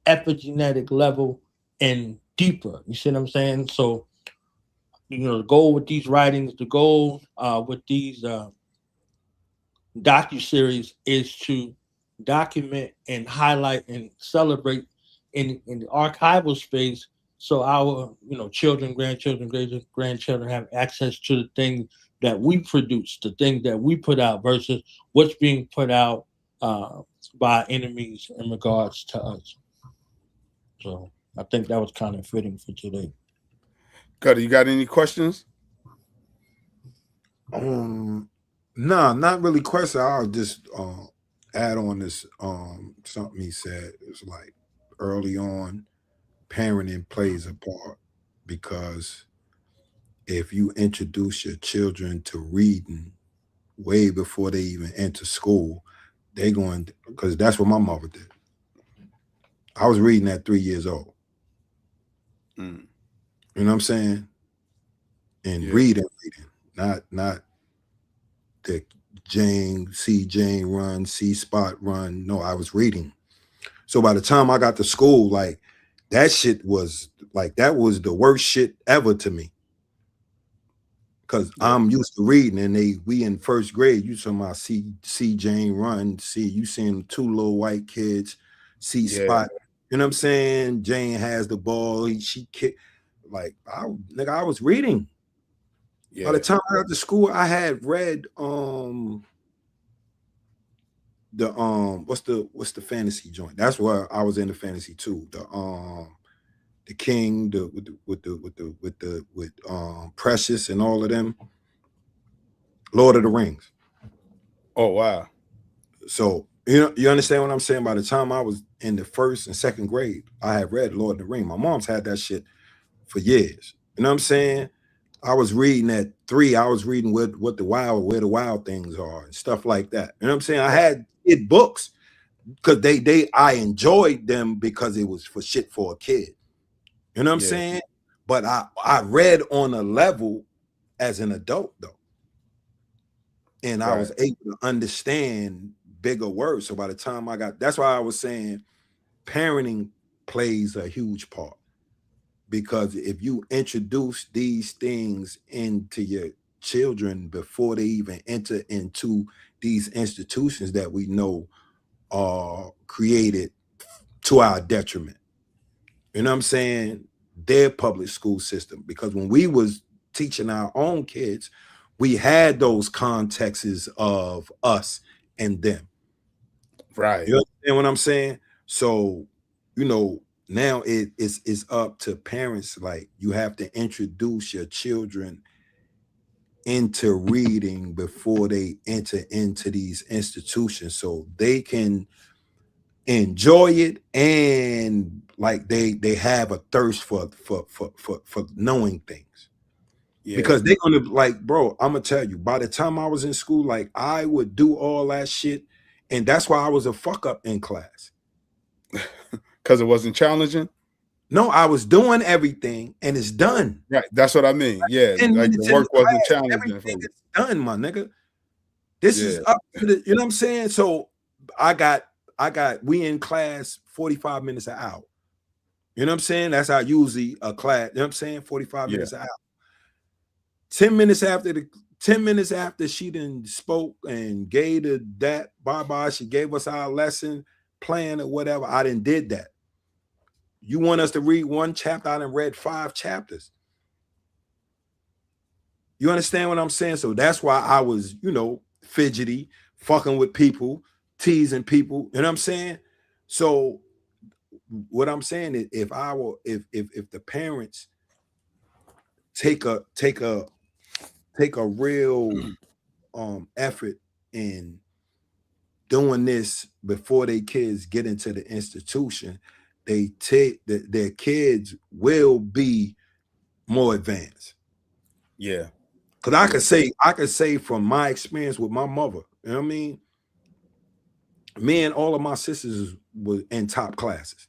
epigenetic level and deeper. You see what I'm saying? So, the goal with these writings, the goal with these docu-series is to document and highlight and celebrate in the archival space, so our children, grandchildren, great grandchildren have access to the things that we produce, the things that we put out, versus what's being put out by enemies in regards to us. So I think that was kind of fitting for today. Cuddy, you got any questions? Nah, not really question. I'll just add on this something he said. It's like, early on, parenting plays a part. because if you introduce your children to reading way before they even enter school, they going, because that's what my mother did. I was reading at 3 years old. Mm. You know what I'm saying? And Yeah. reading, not the see Jane run, see Spot run. No, I was reading. So by the time I got to school, like that shit was like, that was the worst shit ever to me. Cause I'm used to reading, and we in first grade, you talking about see Jane run, you seeing two little white kids, see Spot, you know what I'm saying? Jane has the ball, she kick, like I was reading. By the time I got to school, I had read the what's the fantasy joint? That's where I was in the fantasy too. The King, with Precious and all of them. Lord of the Rings. Oh wow. So you understand what I'm saying? By the time I was in the first and second grade, I had read Lord of the Rings. My mom's had that shit for years. You know what I'm saying? I was reading at 3. I was reading where the wild things are and stuff like that. You know what I'm saying? I had kid books because I enjoyed them because it was for shit for a kid. You know what I'm saying? But I read on a level as an adult though. And I was able to understand bigger words. So by the time that's why I was saying parenting plays a huge part. Because if you introduce these things into your children before they even enter into these institutions that we know are created to our detriment, you know what I'm saying? Their public school system. Because when we was teaching our own kids, we had those contexts of us and them. Right. You understand what I'm saying? So, now it's up to parents. Like, you have to introduce your children into reading before they enter into these institutions so they can enjoy it, and like they have a thirst for knowing things. Because they're gonna, like, bro, I'm gonna tell you, by the time I was in school, like, I would do all that shit, and that's why I was a fuck up in class. Because it wasn't challenging? No, I was doing everything and it's done. Right. That's what I mean. Yeah. Like the work wasn't challenging. Everything is done, my nigga. This is up to the, you know what I'm saying? So we in class 45 minutes an hour. You know what I'm saying? That's how usually a class, you know what I'm saying? 45 minutes an hour. 10 minutes after she done spoke and gave that bye-bye, she gave us our lesson plan or whatever, I done did that. You want us to read one chapter, I done read 5 chapters. You understand what I'm saying? So that's why I was, fidgety, fucking with people, teasing people, you know what I'm saying? So what I'm saying is, if the parents take a real effort in doing this before their kids get into the institution, their kids will be more advanced. Yeah. Because I could say from my experience with my mother, you know what I mean? Me and all of my sisters were in top classes.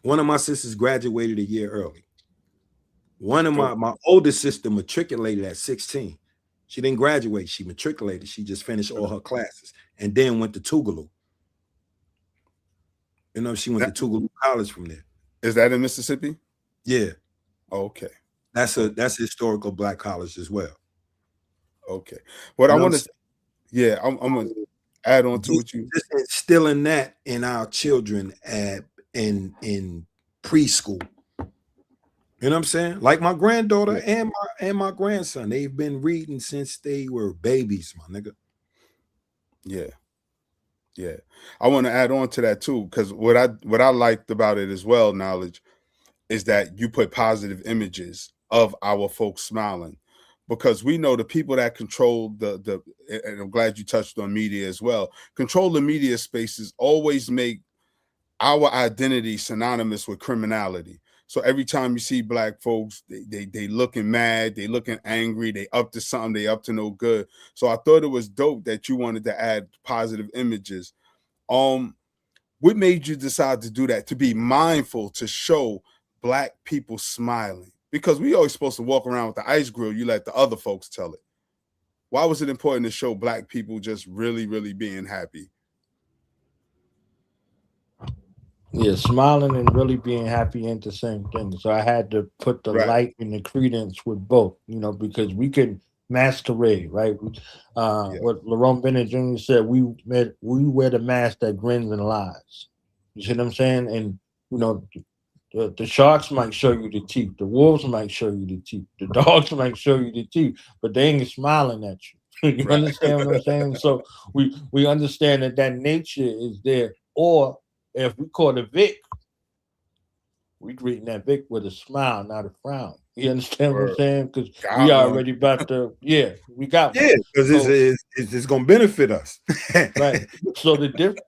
One of my sisters graduated a year early. One of my oldest sister matriculated at 16. She didn't graduate. She matriculated. She just finished all her classes and then went to Tougaloo. She went to Tougaloo College from there. Is that in Mississippi? Yeah. Okay. That's a historical Black college as well. Okay. What I want to, I'm going to add on to what you just instilling that in our children in preschool. You know what I'm saying? Like my granddaughter and my grandson, they've been reading since they were babies, my nigga. Yeah. Yeah. I want to add on to that too, because what I liked about it as well, Knowledge, is that you put positive images of our folks smiling, because we know the people that control the and I'm glad you touched on media as well, control the media spaces always make our identity synonymous with criminality. So every time you see black folks, they looking mad, they looking angry, they up to something, they up to no good. So I thought it was dope that you wanted to add positive images. What made you decide to do that? To be mindful, to show black people smiling? Because we always supposed to walk around with the ice grill. You let the other folks tell it. Why was it important to show black people just really, really being happy? Yeah, smiling and really being happy ain't the same thing. So I had to put the Right. light and the credence with both, because we can masquerade, right? Yeah. What Lerone Bennett Jr. said, we wear the mask that grins and lies. You see what I'm saying? And the sharks might show you the teeth, the wolves might show you the teeth, the dogs might show you the teeth, but they ain't smiling at you. You Right. understand what I'm saying? So we understand that nature is there. Or if we caught a Vic, we greeting that Vic with a smile, not a frown. You understand what I'm Word. saying? Because we Got one. already about to, we got one. Yeah, because So, it's gonna benefit us. right. So the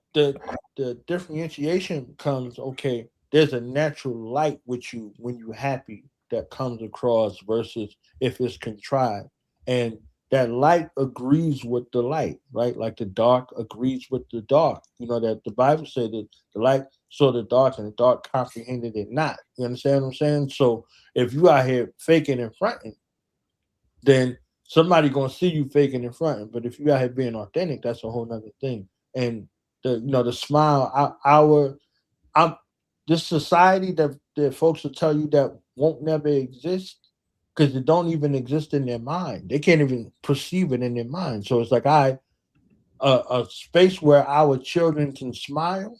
differentiation comes, okay, there's a natural light with you when you're happy that comes across versus if it's contrived. And that light agrees with the light, right? Like the dark agrees with the dark. That the Bible said that the light saw the dark and the dark comprehended it not. You understand what I'm saying? So if you out here faking and fronting, then somebody gonna see you faking and fronting. But if you out here being authentic, that's a whole nother thing. And the smile, I'm this society that folks will tell you that won't never exist because it don't even exist in their mind. They can't even perceive it in their mind. So it's like a space where our children can smile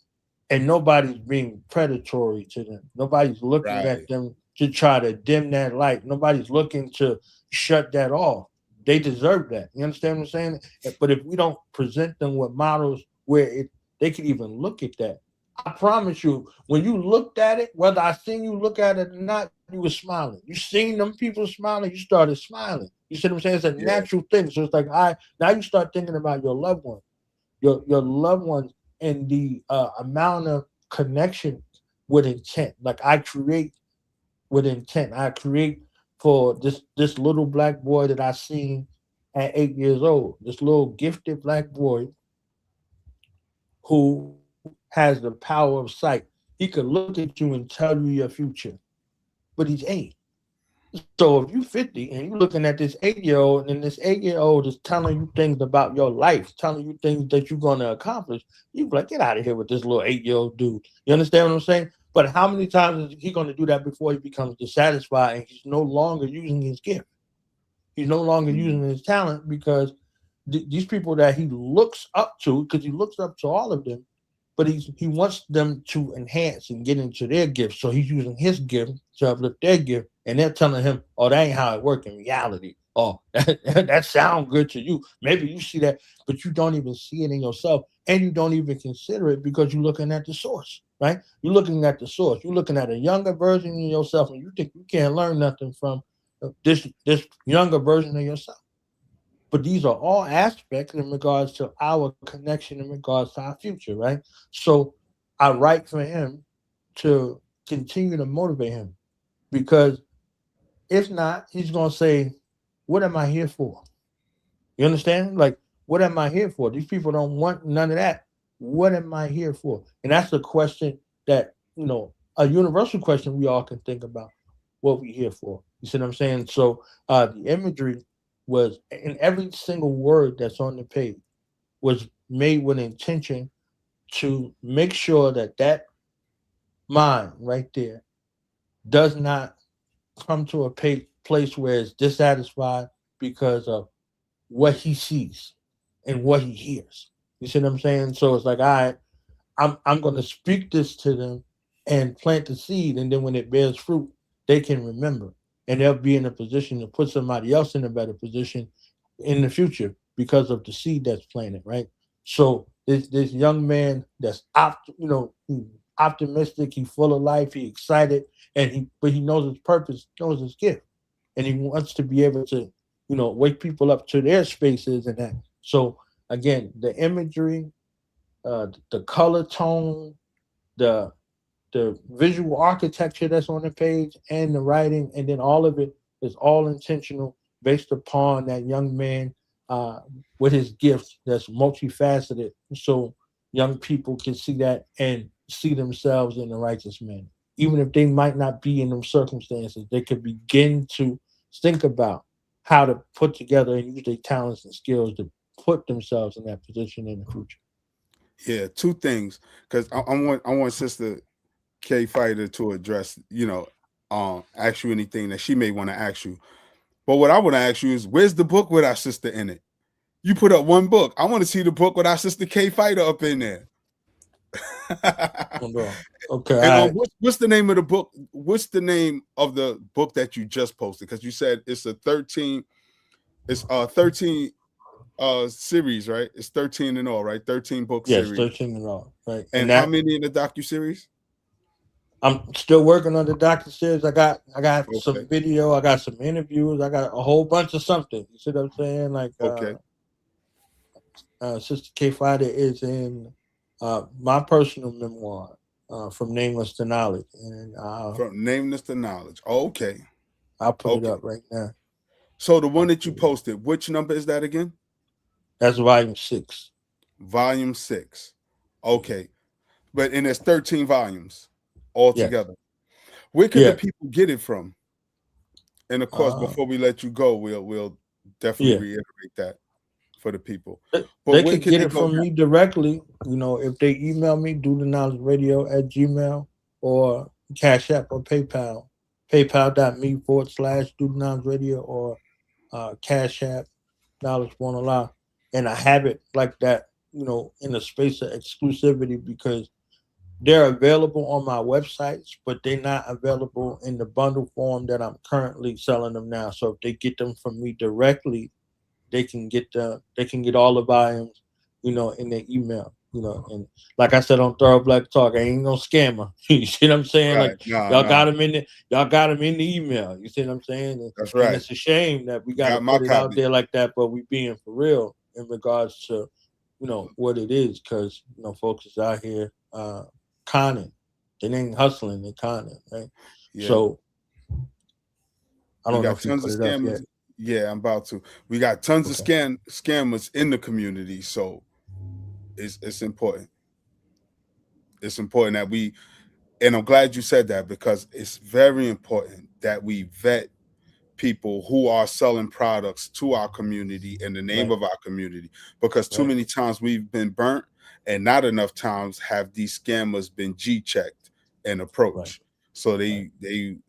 and nobody's being predatory to them. Nobody's looking Right. at them to try to dim that light. Nobody's looking to shut that off. They deserve that. You understand what I'm saying? But if we don't present them with models where they can even look at that, I promise you, when you looked at it, whether I seen you look at it or not, you were smiling. You seen them people smiling, you started smiling. You see what I'm saying? It's a natural thing. So it's like now you start thinking about your loved one, your loved ones, and the amount of connection with intent. Like I create with intent. I create for this little black boy that I seen at 8 years old. This little gifted black boy who has the power of sight. He could look at you and tell you your future, but he's 8. So if you're 50 and you're looking at this 8-year-old, and this 8-year-old is telling you things about your life, telling you things that you're going to accomplish, you be like, get out of here with this little 8-year-old dude. You understand what I'm saying? But how many times is he going to do that before he becomes dissatisfied and he's no longer using his gift? He's no longer using his talent because these people that he looks up to, because he looks up to all of them, but he wants them to enhance and get into their gift. So he's using his gift to uplift their gift, and they're telling him, "Oh, that ain't how it works in reality. Oh, that sounds good to you. Maybe you see that, but you don't even see it in yourself, and you don't even consider it because you're looking at the source, right? You're looking at the source. You're looking at a younger version of yourself, and you think you can't learn nothing from this younger version of yourself. But these are all aspects in regards to our connection in regards to our future, right? So I write for him to continue to motivate him because if not, he's going to say, what am I here for? You understand? Like, what am I here for? These people don't want none of that. What am I here for? And that's a question that, a universal question we all can think about what we here for. You see what I'm saying? So the imagery was in every single word that's on the page was made with intention to make sure that mind right there does not come to a place where it's dissatisfied because of what he sees and what he hears. You see what I'm saying? So it's like, all right, I'm going to speak this to them and plant the seed, and then when it bears fruit, they can remember, and they'll be in a position to put somebody else in a better position in the future because of the seed that's planted, right? So this young man that's he's optimistic, he's full of life, he's excited, but he knows his purpose, knows his gift, and he wants to be able to wake people up to their spaces and that. So again, the imagery, the color tone, the the visual architecture that's on the page and the writing, and then all of it is all intentional based upon that young man with his gift that's multifaceted, so young people can see that and see themselves in the righteous manner. Even if they might not be in those circumstances, they could begin to think about how to put together and use their talents and skills to put themselves in that position in the future. Yeah, two things, because I want Sister K Fighter to address, ask you anything that she may want to ask you. But what I want to ask you is, where's the book with our sister in it? You put up one book. I want to see the book with our sister K Fighter up in there. Okay. And what's the name of the book? What's the name of the book that you just posted? Because you said it's a 13. It's 13 series, right? It's 13 in all, right? 13 book yes, series. 13 in all, right? And how many in the docu-series? I'm still working on the docu-series. I got some video, I got some interviews, I got a whole bunch of something. You see what I'm saying? Like Sister K Fighter is in my personal memoir, From Nameless to Knowledge. And From Nameless to Knowledge. Okay. I'll put it up right now. So the one that you posted, which number is that again? That's volume 6. Volume 6. Okay. And there's 13 volumes altogether. Yes. Where can the people get it from? And of course, before we let you go, we'll definitely reiterate that for the people. But they can get it from me directly. If they email me, dudeknowledgeradio@gmail, or Cash App or PayPal. PayPal.me/dudeknowledgeradio, or Cash App Knowledge Won't Allow. And I have it like that, in a space of exclusivity, because they're available on my websites, but they're not available in the bundle form that I'm currently selling them now. So if they get them from me directly, they can get all the volumes, in their email. And like I said on Thorough Black Talk, I ain't no scammer. You see what I'm saying? Right. Like y'all got them in the email. You see what I'm saying? That's right. And it's a shame that we got to put it out there like that, but we being for real in regards to, what it is, because folks is out here conning. They ain't hustling, they conning, right? Yeah. So I don't know if you put it up yet. Yeah, I'm about to. We got tons of scammers in the community, so it's important. It's important that and I'm glad you said that, because it's very important that we vet people who are selling products to our community in the name of our community, because too many times we've been burnt, and not enough times have these scammers been G-checked and approached. So they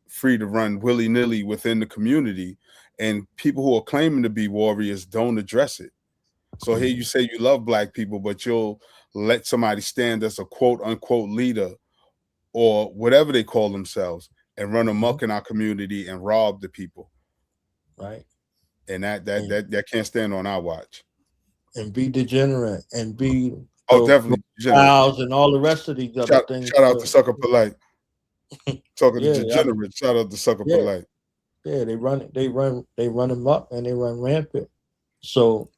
free to run willy-nilly within the community, and people who are claiming to be warriors don't address it. So here you say you love Black people, but you'll let somebody stand as a quote-unquote leader or whatever they call themselves and run amok in our community and rob the people. Right. And that can't stand on our watch. And be degenerate and be definitely degenerate. And all the rest of these other things. Shout out to Sucker Polite. Talking to degenerate. Shout out to Sucker Polite. Yeah, they run them up and they run rampant. So,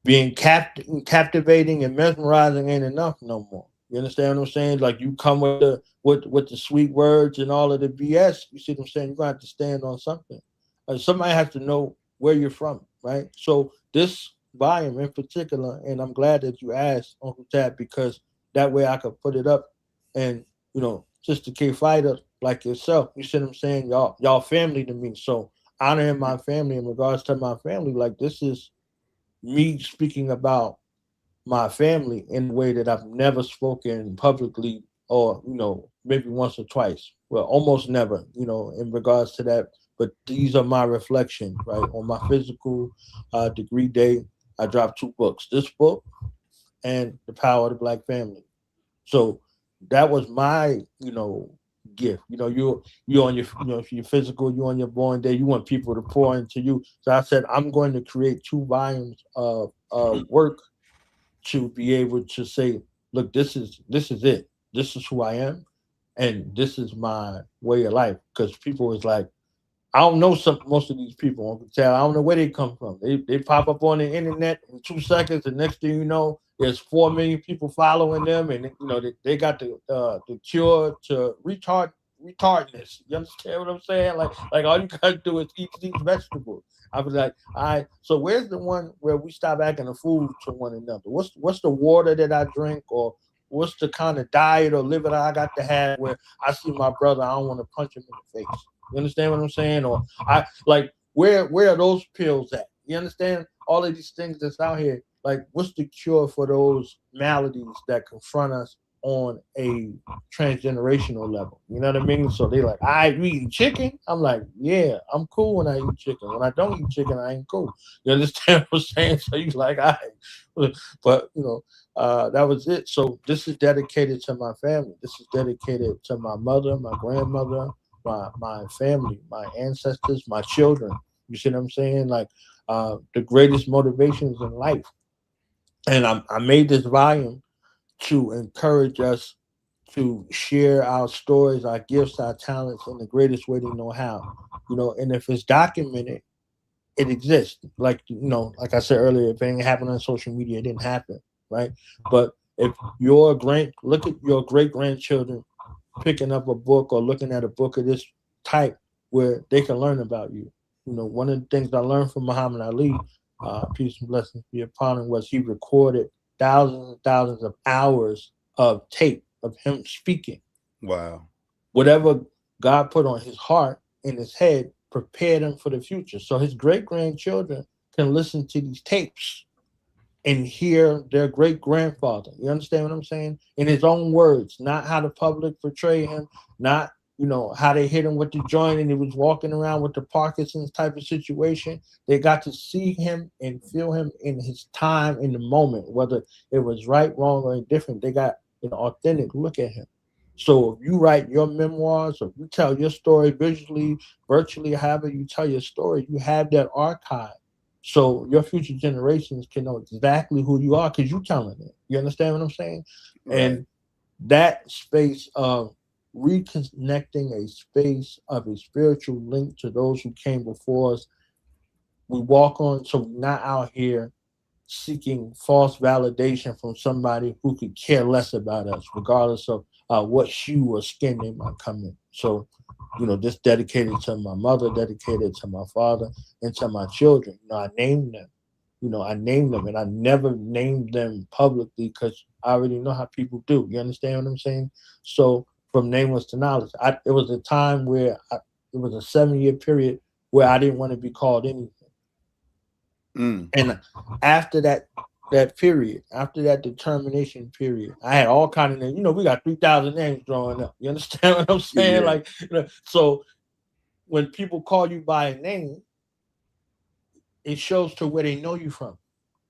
being captivating and mesmerizing ain't enough no more. You understand what I'm saying? Like, you come with the sweet words and all of the BS. You see what I'm saying? You're gonna have to stand on something. Somebody has to know where you're from, right? So this volume in particular, and I'm glad that you asked, Uncle Tab, because that way I could put it up, and Sister K Fighter, like yourself, you see what I'm saying? Y'all family to me. So honoring my family in regards to my family, like, this is me speaking about my family in a way that I've never spoken publicly, or maybe once or twice. Well, almost never, in regards to that. But these are my reflections, right? On my physical degree day, I dropped 2 books. This book and The Power of the Black Family. So that was my, gift. You on your physical, you on your born day, you want people to pour into you. So I said, I'm going to create 2 volumes of work to be able to say, look, this is it. This is who I am, and this is my way of life. Because people is like, I don't know most of these people. I can tell. I don't know where they come from. They pop up on the internet in 2 seconds. The next thing you know, there's 4 million people following them, and they got the cure to retardness. You understand what I'm saying? Like all you gotta do is eat these vegetables. I was like, all right. So where's the one where we stop acting a fool to one another? What's the water that I drink, or what's the kind of diet or living I got to have where I see my brother, I don't want to punch him in the face. You understand what I'm saying? Or I like where are those pills at? You understand all of these things that's out here? Like, what's the cure for those maladies that confront us on a transgenerational level? You know what I mean? So they like, you eating chicken? I'm like, yeah, I'm cool when I eat chicken. When I don't eat chicken, I ain't cool. You understand what I'm saying? So you like, but that was it. So this is dedicated to my family. This is dedicated to my mother, my grandmother, my family, my ancestors, my children. You see what I'm saying? Like the greatest motivations in life. And I made this volume to encourage us to share our stories, our gifts, our talents in the greatest way they know how. And if it's documented, it exists. Like like I said earlier, if anything happened on social media, it didn't happen, right? But if look at your great grandchildren picking up a book or looking at a book of this type where they can learn about you. One of the things I learned from Muhammad Ali, peace and blessings be upon him, was he recorded thousands and thousands of hours of tape of him speaking. Wow. Whatever God put on his heart and his head prepared him for the future. So his great grandchildren can listen to these tapes and hear their great grandfather. You understand what I'm saying? In his own words, not how the public portray him, not how they hit him with the joint and he was walking around with the Parkinson's type of situation. They got to see him and feel him in his time, in the moment, whether it was right, wrong, or indifferent. They got an authentic look at him. So if you write your memoirs, or you tell your story visually, virtually, however you tell your story, you have that archive. So your future generations can know exactly who you are because you're telling it. You understand what I'm saying? Right. And that space of reconnecting a space of a spiritual link to those who came before us, we walk on, so we're not out here seeking false validation from somebody who could care less about us, regardless of what hue or skin they might come in. So, this dedicated to my mother, dedicated to my father, and to my children. I named them. And I never named them publicly because I already know how people do. You understand what I'm saying? So from nameless to knowledge, it was a time where it was a 7-year period where I didn't want to be called anything. And after that period, after that determination period, I had all kind of names. We got 3,000 names growing up. You understand what I'm saying? Yeah. Like, so when people call you by a name, it shows to where they know you from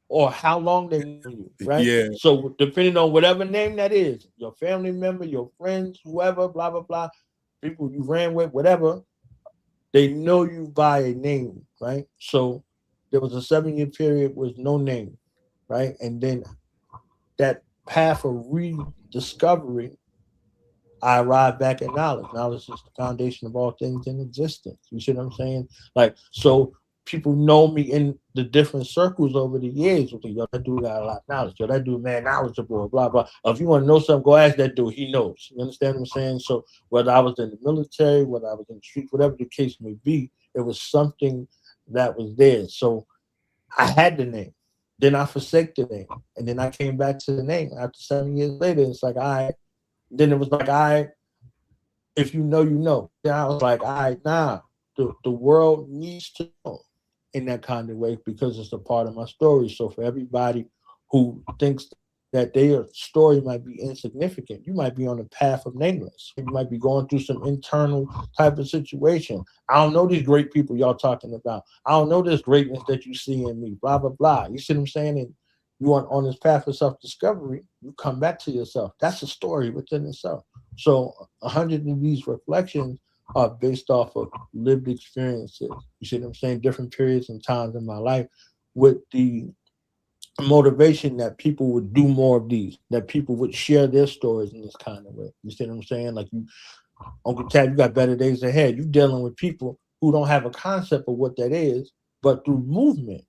or how long they know you, right? Yeah. So depending on whatever name that is, your family member, your friends, whoever, blah, blah, blah, people you ran with, whatever, they know you by a name, right? So there was a 7-year period with no name, right? And then that path of rediscovery, I arrived back at knowledge. Knowledge is the foundation of all things in existence. You see what I'm saying? Like, so people know me in the different circles over the years. Yo, that dude got a lot of knowledge. Yo, that dude, man, knowledgeable, blah, blah. If you want to know something, go ask that dude. He knows. You understand what I'm saying? So whether I was in the military, whether I was in the streets, whatever the case may be, it was something that was there. So I had the name. Then I forsake the name. And then I came back to the name after 7 years later. It's like, all right. Then it was like, all right, if you know, you know. Then I was like, all right, nah, the world needs to know in that kind of way because it's a part of my story. So for everybody who thinks that their story might be insignificant, you might be on the path of nameless. You might be going through some internal type of situation. I don't know these great people y'all talking about. I don't know this greatness that you see in me, blah, blah, blah. You see what I'm saying? And you are on this path of self-discovery, you come back to yourself. That's a story within itself. So 100 of these reflections are based off of lived experiences. You see what I'm saying? Different periods and times in my life with the motivation that people would do more of these, that people would share their stories in this kind of way. You see what I'm saying? Like you, Uncle Tab, you got better days ahead. You're dealing with people who don't have a concept of what that is, but through movement,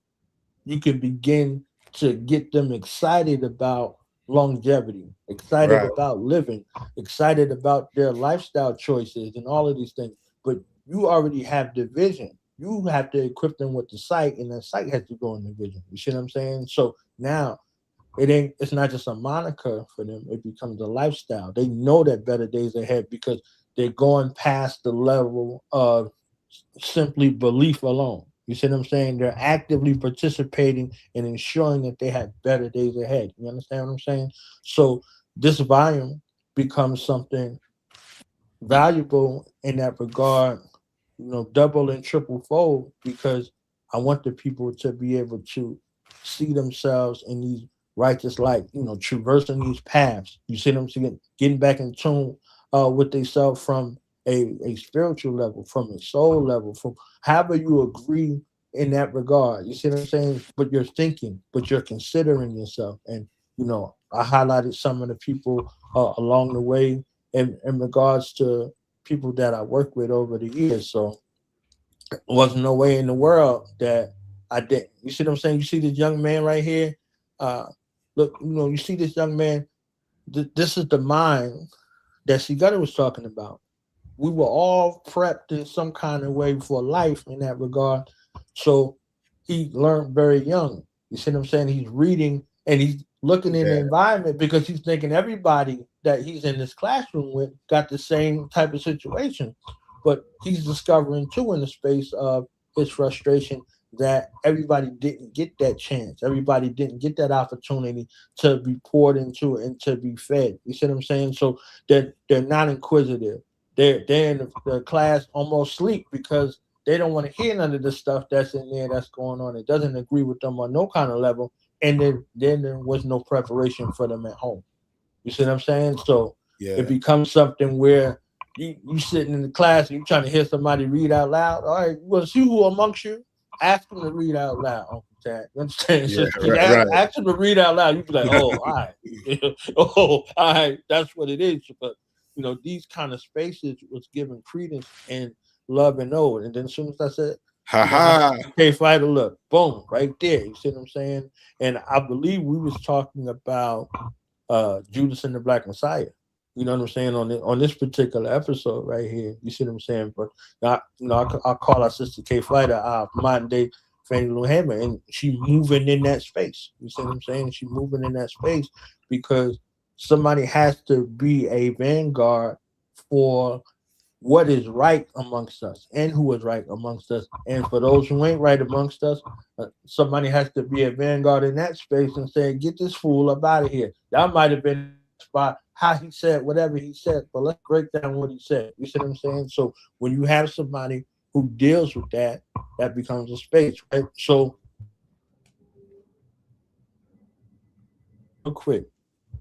you can begin to get them excited about longevity, excited about living, excited about their lifestyle choices and all of these things. But you already have the vision. You have to equip them with the sight, and the sight has to go in the vision. You see what I'm saying? So now it's not just a moniker for them, it becomes a lifestyle. They know that better days ahead because they're going past the level of simply belief alone. You see what I'm saying? They're actively participating and ensuring that they have better days ahead. You understand what I'm saying? So this volume becomes something valuable in that regard, double and triple fold, because I want the people to be able to see themselves in these righteous light, traversing these paths. You see them getting back in tune with themselves from a spiritual level, from a soul level, from however you agree in that regard. You see what I'm saying? But you're thinking, but you're considering yourself. And, I highlighted some of the people along the way in regards to people that I worked with over the years. So there wasn't no way in the world that I didn't. You see what I'm saying? You see this young man right here. Look, you see this young man. This is the mind that C. Gutter was talking about. We were all prepped in some kind of way for life in that regard. So he learned very young. You see what I'm saying? He's reading and he's looking in the environment because he's thinking everybody that he's in this classroom with got the same type of situation. But he's discovering too in the space of his frustration that everybody didn't get that chance. Everybody didn't get that opportunity to be poured into and to be fed. You see what I'm saying? So they're not inquisitive. They're in the class almost sleep because they don't want to hear none of the stuff that's in there that's going on. It doesn't agree with them on no kind of level. And then there was no preparation for them at home. You see what I'm saying? So it becomes something where you sitting in the class and you trying to hear somebody read out loud. All right, well, see who amongst you, ask them to read out loud, Uncle Tad. You understand? It's just ask them to read out loud. You be like, oh, all right. Oh, all right, that's what it is. But these kind of spaces was given credence and love and ode. And then as soon as I said, okay, fighter, look, boom, right there. You see what I'm saying? And I believe we was talking about Judas and the Black Messiah. You know what I'm saying on this particular episode right here. You see what I'm saying? But I call our sister K Fighter our modern day Fannie Lou Hammer, and she moving in that space. You see what I'm saying? She moving in that space because somebody has to be a vanguard for what is right amongst us and who is right amongst us. And for those who ain't right amongst us, somebody has to be a vanguard in that space and say, get this fool up out of here. That might have been by how he said whatever he said, but let's break down what he said. You see what I'm saying? So when you have somebody who deals with that, that becomes a space, right? So real quick,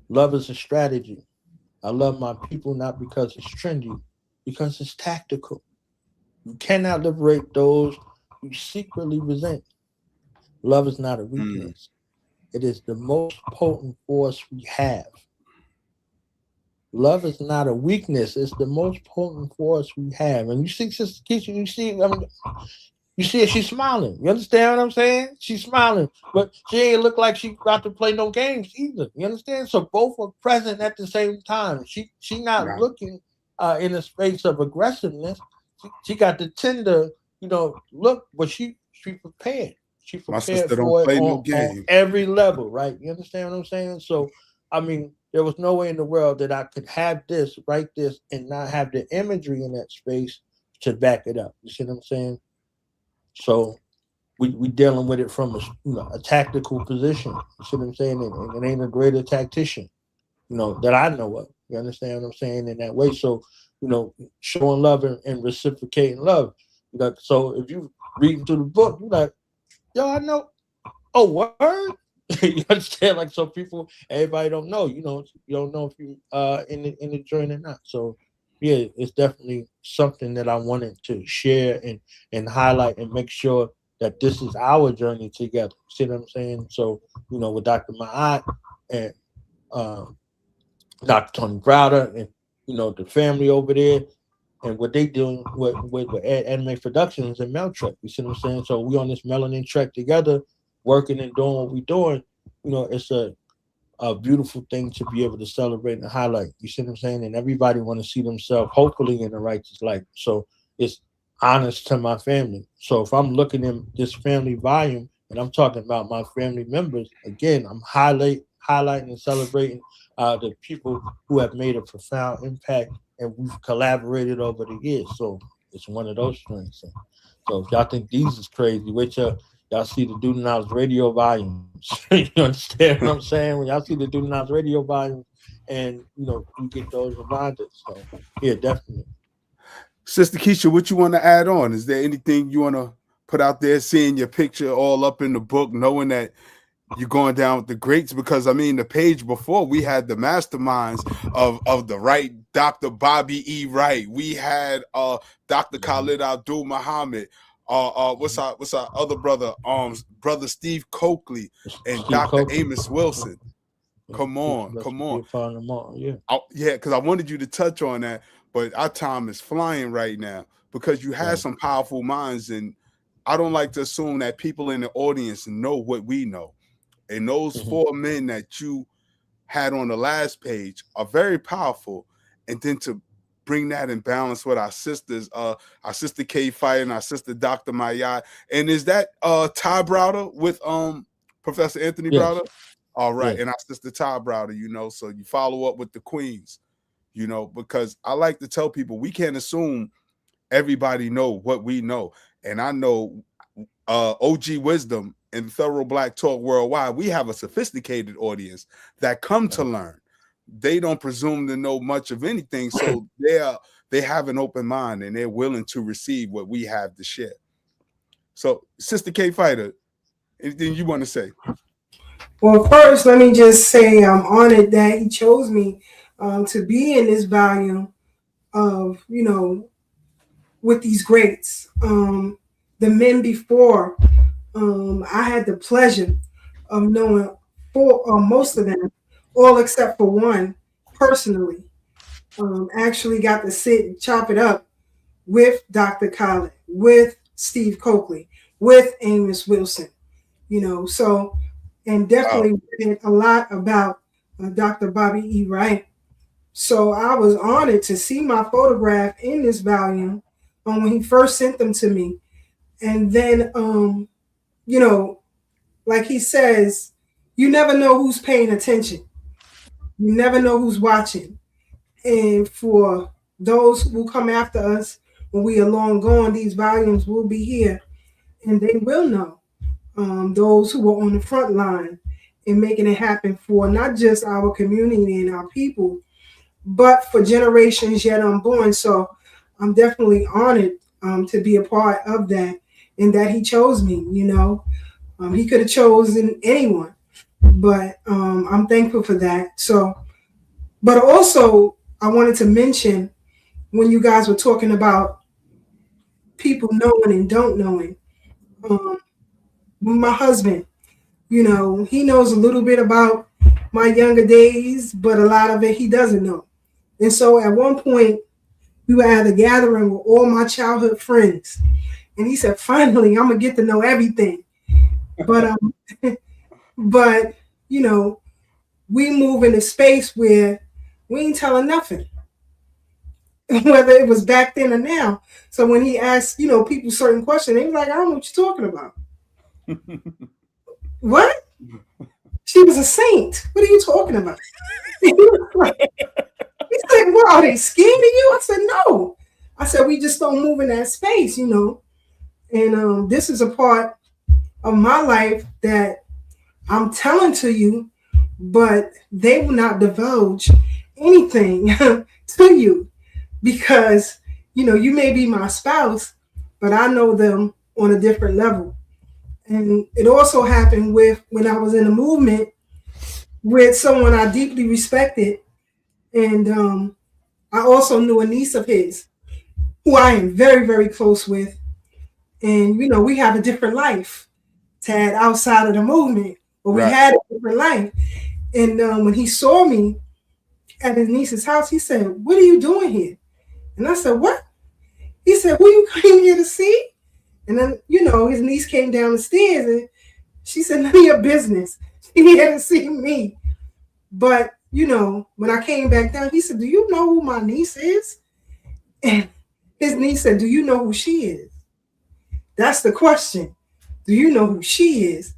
love is a strategy. I love my people not because it's trendy, because it's tactical. You cannot liberate those you secretly resent. Love is not a weakness. It is the most potent force we have. Love is not a weakness. It's the most potent force we have. And you see, Sister Keisha, you see she's smiling. You understand what I'm saying? She's smiling, but she ain't look like she about to play no games either. You understand? So both are present at the same time. She not looking in a space of aggressiveness. She got the tender, look, but she prepared. She prepared for it on every level, right? You understand what I'm saying? So, I mean, there was no way in the world that I could have this, write this, and not have the imagery in that space to back it up. You see what I'm saying? So we dealing with it from a tactical position. You see what I'm saying? And it ain't a greater tactician, that I know of. You understand what I'm saying in that way? So, showing love and reciprocating love. So if you reading through the book, you're like, yo, I know. Oh, word? You understand? Like, so everybody don't know. You don't know if you in the joint or not. So yeah, it's definitely something that I wanted to share and highlight and make sure that this is our journey together. See what I'm saying? So, with Dr. Ma'at and Dr. Tony Browder and, the family over there, and what they doing with Anime Productions and Mel Trek. You see what I'm saying? So we on this melanin trek together, working and doing what we doing. You know, it's a beautiful thing to be able to celebrate and highlight. You see what I'm saying? And everybody want to see themselves, hopefully, in a righteous light. So it's honest to my family. So if I'm looking in this family volume and I'm talking about my family members, again, I'm highlighting and celebrating the people who have made a profound impact, and we've collaborated over the years. So it's one of those things. So if y'all think these is crazy, wait till y'all see the Dude Knowledge radio volumes. You understand what I'm saying? When y'all see the Dude Knowledge radio volumes, and you get those reminders. So yeah, definitely. Sister Keisha, what you want to add on? Is there anything you want to put out there, seeing your picture all up in the book, knowing that you're going down with the greats? Because I mean, the page before, we had the masterminds of the right, Dr. Bobby E. Wright. We had Dr. Khalid Abdul Muhammad. What's our other brother? Brother Steve Coakley and Dr. Amos Wilson. Come on. Yeah, because I wanted you to touch on that, but our time is flying right now because you had some powerful minds, and I don't like to assume that people in the audience know what we know. And those four men that you had on the last page are very powerful. And then to bring that in balance with our sisters, our sister Kay Fight and our sister Dr. Maya. And is that Ty Browder with Professor Anthony Browder? All right. And our sister Ty Browder, so you follow up with the queens, because I like to tell people we can't assume everybody know what we know. And I know OG Wisdom and Thorough Black Talk Worldwide, we have a sophisticated audience that come to learn. They don't presume to know much of anything, so they have an open mind and they're willing to receive what we have to share. So, Sister K Fighter, anything you want to say? Well, first, let me just say I'm honored that he chose me to be in this volume of, with these greats. The men before, I had the pleasure of knowing most of them, all except for one, personally. Actually got to sit and chop it up with Dr. Khaled, with Steve Coakley, with Amos Wilson, so, and definitely read a lot about Dr. Bobby E. Wright. So I was honored to see my photograph in this volume when he first sent them to me. And then, like he says, you never know who's paying attention. You never know who's watching. And for those who come after us, when we are long gone, these volumes will be here. And they will know those who were on the front line in making it happen for not just our community and our people, but for generations yet unborn. So I'm definitely honored to be a part of that, and that he chose me. He could have chosen anyone, but I'm thankful for that. So, but also I wanted to mention, when you guys were talking about people knowing and don't knowing, my husband, he knows a little bit about my younger days, but a lot of it he doesn't know. And so at one point, we were at a gathering with all my childhood friends. And he said, finally, I'm going to get to know everything. But, we move in a space where we ain't telling nothing, whether it was back then or now. So when he asked, people certain questions, they was like, I don't know what you're talking about. What? She was a saint. What are you talking about? He said, well, are they scheming you? I said, no. I said, we just don't move in that space, And this is a part of my life that I'm telling to you, but they will not divulge anything to you because, you may be my spouse, but I know them on a different level. And it also happened when I was in a movement with someone I deeply respected. And I also knew a niece of his who I am very, very close with. And, we have a different life, Tad, outside of the movement, but we had a different life. And when he saw me at his niece's house, he said, what are you doing here? And I said, what? He said, who you came here to see? And then, his niece came down the stairs and she said, none of your business. She here to see me. But, when I came back down, he said, do you know who my niece is? And his niece said, do you know who she is? That's the question. Do you know who she is?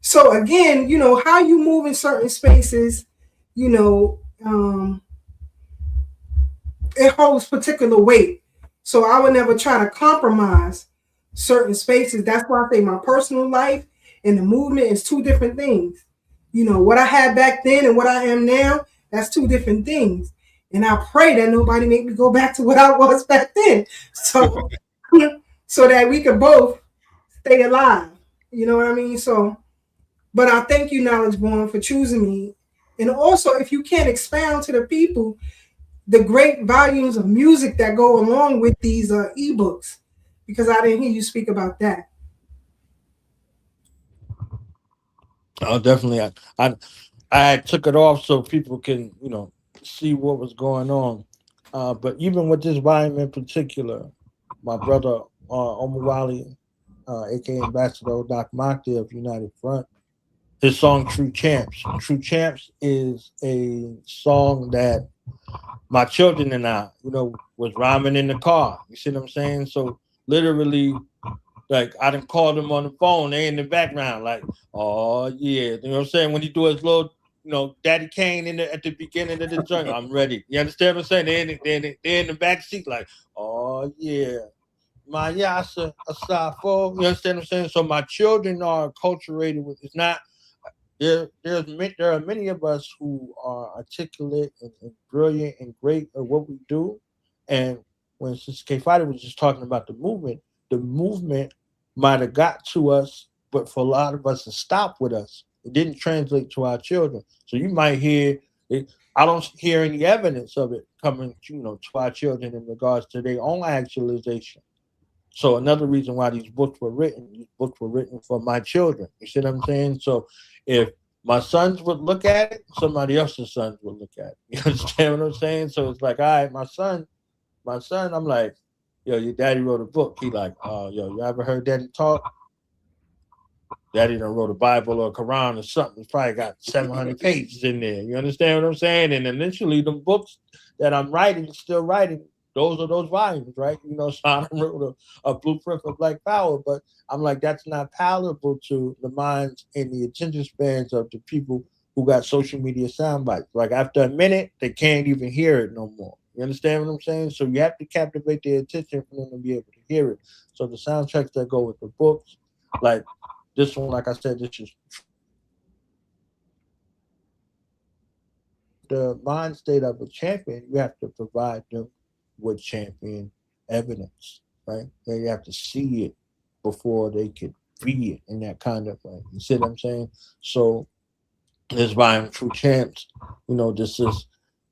So again, how you move in certain spaces, it holds particular weight. So I would never try to compromise certain spaces. That's why I say my personal life and the movement is two different things. What I had back then and what I am now, that's two different things. And I pray that nobody make me go back to what I was back then. So, so that we could both stay alive. You know what I mean? So, but I thank you, Knowledge Born, for choosing me. And also, if you can't expound to the people the great volumes of music that go along with these ebooks, because I didn't hear you speak about that. Oh, definitely. I took it off so people can, see what was going on. But even with this volume in particular, my brother Omawali, aka Ambassador Doc Makti of United Front, his song True Champs. True Champs is a song that my children and I, was rhyming in the car. You see what I'm saying? So literally, like I done called them on the phone. They in the background, like, oh yeah. You know what I'm saying? When he do his little, Daddy Kane at the beginning of the joint, I'm ready. You understand what I'm saying? They're in the back seat, like, oh yeah. My yasa asafo. You understand what I'm saying? So my children are acculturated with it's not there are many of us who are articulate and brilliant and great at what we do. And when Sister K Fighter was just talking about the movement might have got to us, but for a lot of us to stop with us, it didn't translate to our children. So you might hear it. I don't hear any evidence of it coming, to our children in regards to their own actualization. So another reason why these books were written for my children. You see what I'm saying? So if my sons would look at it, somebody else's sons would look at it. You understand what I'm saying? So it's like, all right, my son, I'm like, yo, your daddy wrote a book. He like, oh, yo, you ever heard daddy talk? Daddy done wrote a Bible or a Quran or something. It's probably got 700 pages in there. You understand what I'm saying? And initially, the books that I'm writing, still writing, those are those volumes, right? So I wrote a blueprint for Black Power, but I'm like, that's not palatable to the minds and the attention spans of the people who got social media sound bites. Like after a minute, they can't even hear it no more. You understand what I'm saying? So you have to captivate their attention for them to be able to hear it. So the soundtracks that go with the books, like this one, like I said, this is the mind state of a champion. You have to provide them with champion evidence, right? They have to see it before they could be it in that kind of way. You see what I'm saying? So this volume, True Champs, this is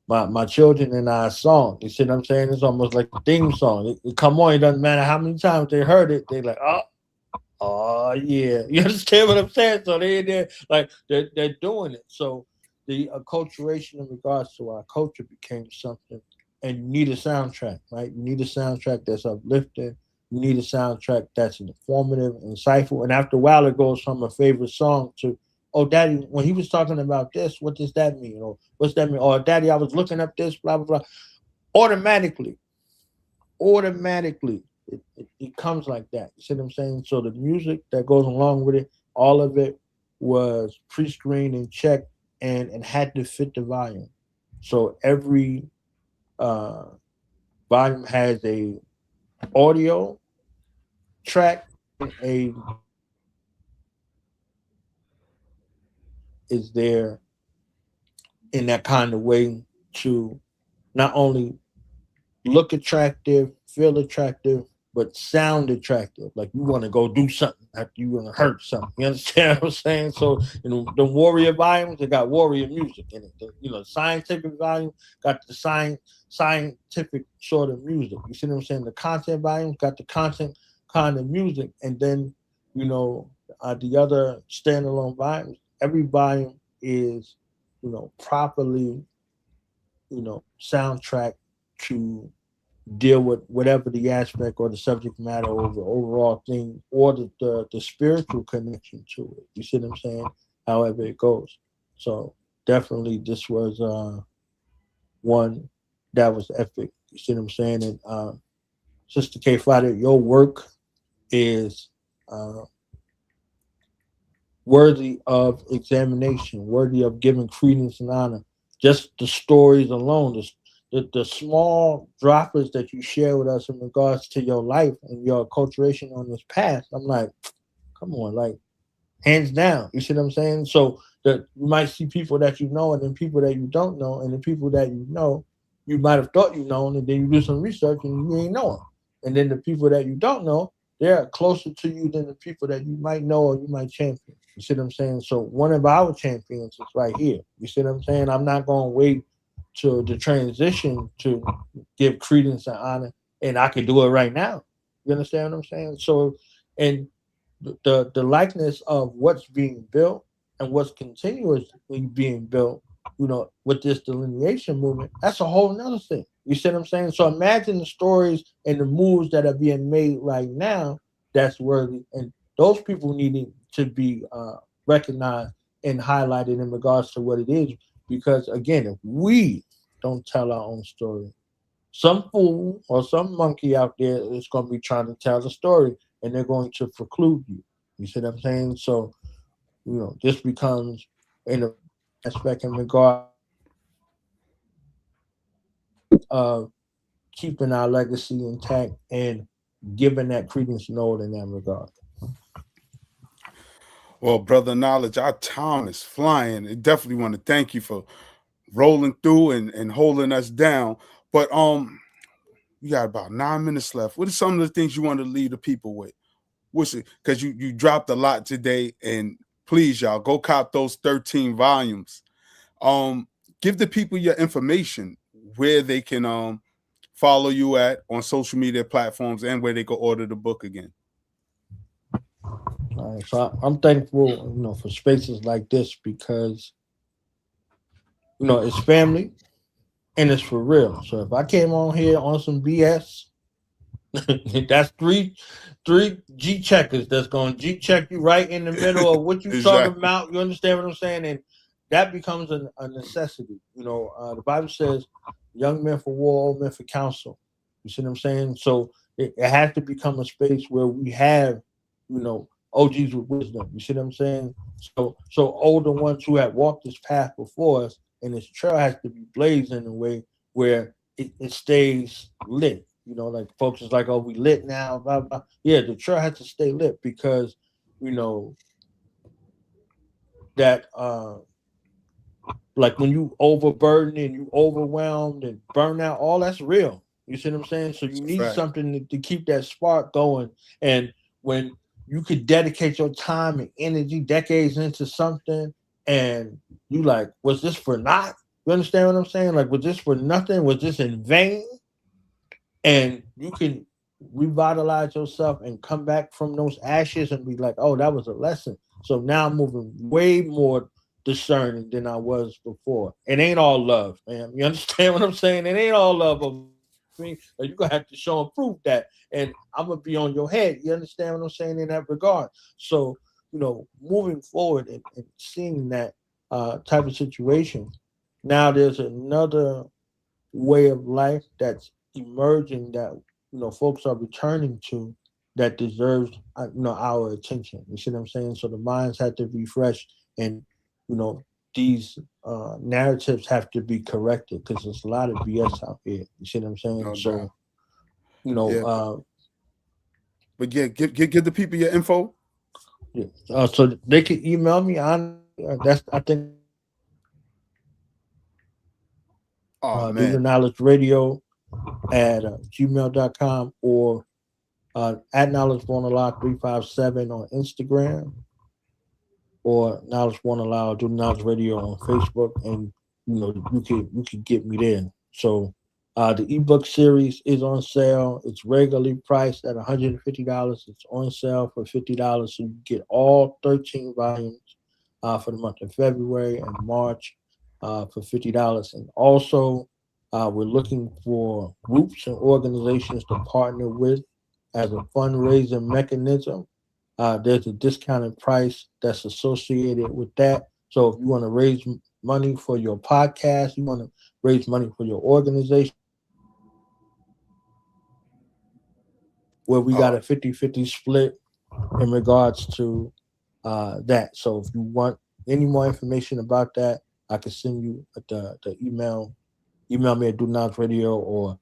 my children and I song. You see what I'm saying? It's almost like a theme song. It come on, it doesn't matter how many times they heard it, they like, oh yeah, you understand what I'm saying? So they're doing it. So the acculturation in regards to our culture became something, and you need a soundtrack, right? You need a soundtrack that's uplifting. You need a soundtrack that's informative, insightful, and after a while, it goes from a favorite song to, oh, Daddy, when he was talking about this, what does that mean? Or what's that mean? Or Daddy, I was looking up this, blah blah blah. Automatically, it comes like that. You see what I'm saying? So the music that goes along with it, all of it was pre-screened and checked and had to fit the volume. So every uh, volume has a audio track, a is there in that kind of way to not only look attractive, feel attractive, but sound attractive. Like you want to go do something, like you want to hurt something. You understand what I'm saying? So, the warrior volumes, they got warrior music in it. The scientific volume got the scientific sort of music. You see what I'm saying? The content volume got the content kind of music, and then the other standalone volumes. Every volume is properly soundtrack to deal with whatever the aspect or the subject matter or the overall thing or the spiritual connection to it. You see what I'm saying? However it goes. So definitely this was one that was epic. You see what I'm saying? And Sister K Friday, your work is worthy of examination, worthy of giving credence and honor. Just the stories alone, the small droplets that you share with us in regards to your life and your acculturation on this path. I'm like, come on, like hands down. You see what I'm saying? So that you might see people that you know and then people that you don't know, and the people that you know, you might have thought you know, and then you do some research and you ain't know them. And then the people that you don't know, they're closer to you than the people that you might know or you might champion. You see what I'm saying? So one of our champions is right here. You see what I'm saying? I'm not going to wait to the transition to give credence and honor, and I can do it right now. You understand what I'm saying? So, and the likeness of what's being built and what's continuously being built, with this delineation movement, that's a whole nother thing. You see what I'm saying? So imagine the stories and the moves that are being made right now that's worthy. And those people needing to be recognized and highlighted in regards to what it is. Because again, if we don't tell our own story, some fool or some monkey out there is going to be trying to tell the story and they're going to preclude you. You see what I'm saying? So, this becomes an aspect in regard of keeping our legacy intact and giving that credence node in that regard. Well, brother Knowledge, our time is flying. I definitely want to thank you for rolling through and holding us down. But we got about 9 minutes left. What are some of the things you want to leave the people with? What's it? Because you dropped a lot today, and please, y'all, go cop those 13 volumes. Give the people your information, where they can follow you at on social media platforms, and where they can order the book again. All right, so I'm thankful, for spaces like this because, it's family and it's for real. So if I came on here on some BS, that's three G checkers that's going to G check you right in the middle of what you Exactly. talking about. You understand what I'm saying? And that becomes a necessity. The Bible says, young men for war, old men for counsel. You see what I'm saying? So it has to become a space where we have, OGs with wisdom. You see what I'm saying? So older ones who have walked this path before us, and this trail has to be blazed in a way where it stays lit. Like folks is like, oh, we lit now, blah, blah. Yeah, the trail has to stay lit because, that like when you overburdened and you overwhelmed and burn out, all that's real. You see what I'm saying? So you need something to keep that spark going. And when you could dedicate your time and energy decades into something and you like, was this for naught? You understand what I'm saying? Like, was this for nothing? Was this in vain? And you can revitalize yourself and come back from those ashes and be like, oh, that was a lesson. So now I'm moving way more discerning than I was before. It ain't all love, man. You understand what I'm saying? It ain't all love. You're going to have to show and prove that. And I'm going to be on your head. You understand what I'm saying in that regard? So, moving forward and seeing that type of situation, now there's another way of life that's emerging that folks are returning to that deserves our attention. You see what I'm saying? So the minds have to be fresh, and these narratives have to be corrected because there's a lot of BS out here. You see what I'm saying? No So doubt. But yeah, give the people your info. Yeah. So they can email me on. That's I think. Do the knowledge radio at gmail.com or at knowledge won't allow 357 on Instagram or knowledge won't allow do knowledge radio on Facebook, and you can get me there. So the ebook series is on sale. It's regularly priced at $150. It's on sale for $50, so you get all 13 volumes for the month of February and March for $50. And also We're looking for groups and organizations to partner with as a fundraising mechanism. There's a discounted price that's associated with that. So if you want to raise money for your podcast, you want to raise money for your organization, where we got a 50-50 split in regards to that. So if you want any more information about that, I can send you the email. Email me at Do Not Radio or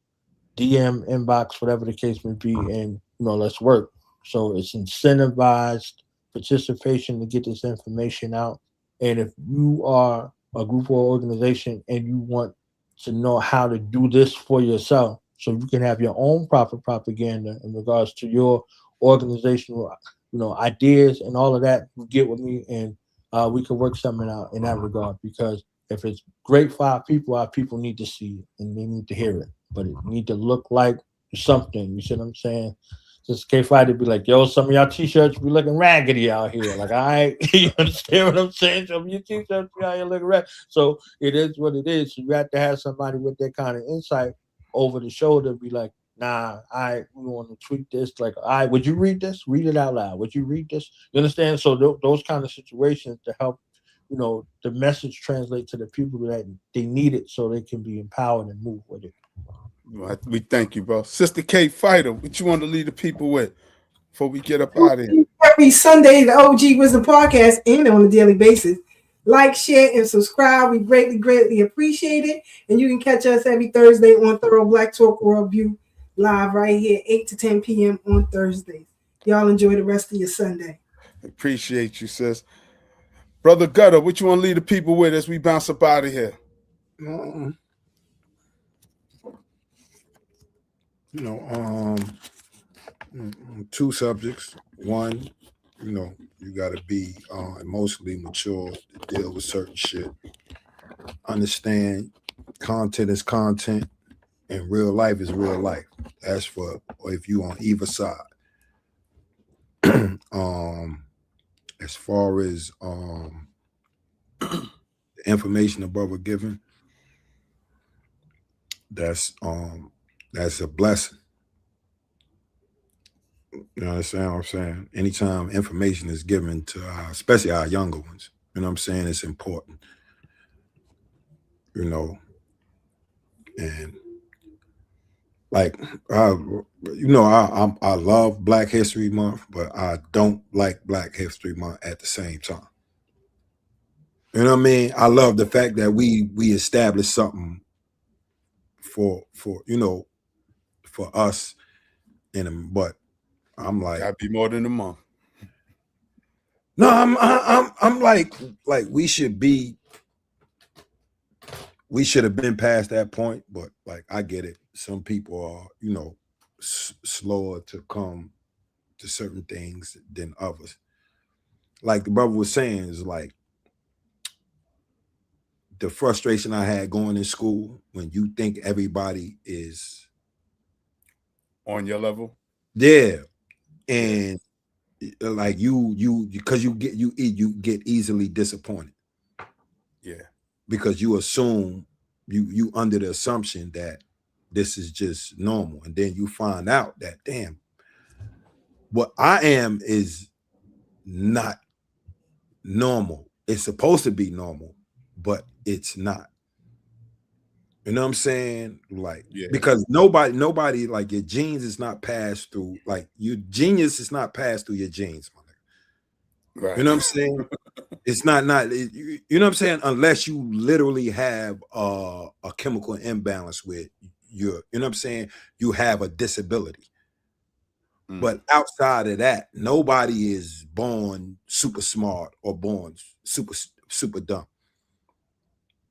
DM inbox, whatever the case may be, and let's work. So it's incentivized participation to get this information out. And if you are a group or organization and you want to know how to do this for yourself, so you can have your own proper propaganda in regards to your organizational, ideas and all of that, you get with me, and we can work something out in that regard. Because if it's great for our people need to see it and they need to hear it, but it need to look like something. You see what I'm saying? Just K Friday be like, yo, some of y'all t-shirts be looking raggedy out here. Like, all right, you understand what I'm saying? Some of your t-shirts be out here looking raggedy. So it is what it is. So you have to have somebody with that kind of insight over the shoulder, be like, nah, we want to tweak this. Like, all right, would you read this? Read it out loud. Would you read this? You understand? So those kind of situations to help, the message translate to the people that they need it so they can be empowered and move with it. We thank you, bro. Sister K Fighter, what you want to leave the people with before we get up out of here? Every Sunday, the OG Wisdom Podcast, and on a daily basis. Like, share, and subscribe. We greatly, greatly appreciate it. And you can catch us every Thursday on Thorough Black Talk World View live right here, 8 to 10 p.m. on Thursdays. Y'all enjoy the rest of your Sunday. Appreciate you, sis. Brother Gutter, what you want to leave the people with as we bounce up out of here? Two subjects. One, you got to be emotionally mature to deal with certain shit. Understand content is content and real life is real life. That's for if you on either side. As far as the information the brother given, that's a blessing. You understand what I'm saying? Anytime information is given to especially our younger ones, you know what I'm saying, it's important. And like I love Black History Month, but I don't like Black History Month at the same time. You know what I mean? I love the fact that we established something for us, but I'm like, gotta be more than a month. No, I'm like we should have been past that point, but like I get it. Some people are, slower to come to certain things than others. Like the brother was saying, is like the frustration I had going in school when you think everybody is on your level. Yeah. And like because you get easily disappointed. Yeah. Because you assume you under the assumption that this is just normal, and then you find out that damn, what I am is not normal. It's supposed to be normal, but it's not. You know what I'm saying? Like, because nobody like your genes is not passed through, like your genius is not passed through your genes. Right. You know what I'm saying? It's not you know what I'm saying? Unless you literally have a chemical imbalance with your, you know what I'm saying? You have a disability. But outside of that, nobody is born super smart or born super dumb.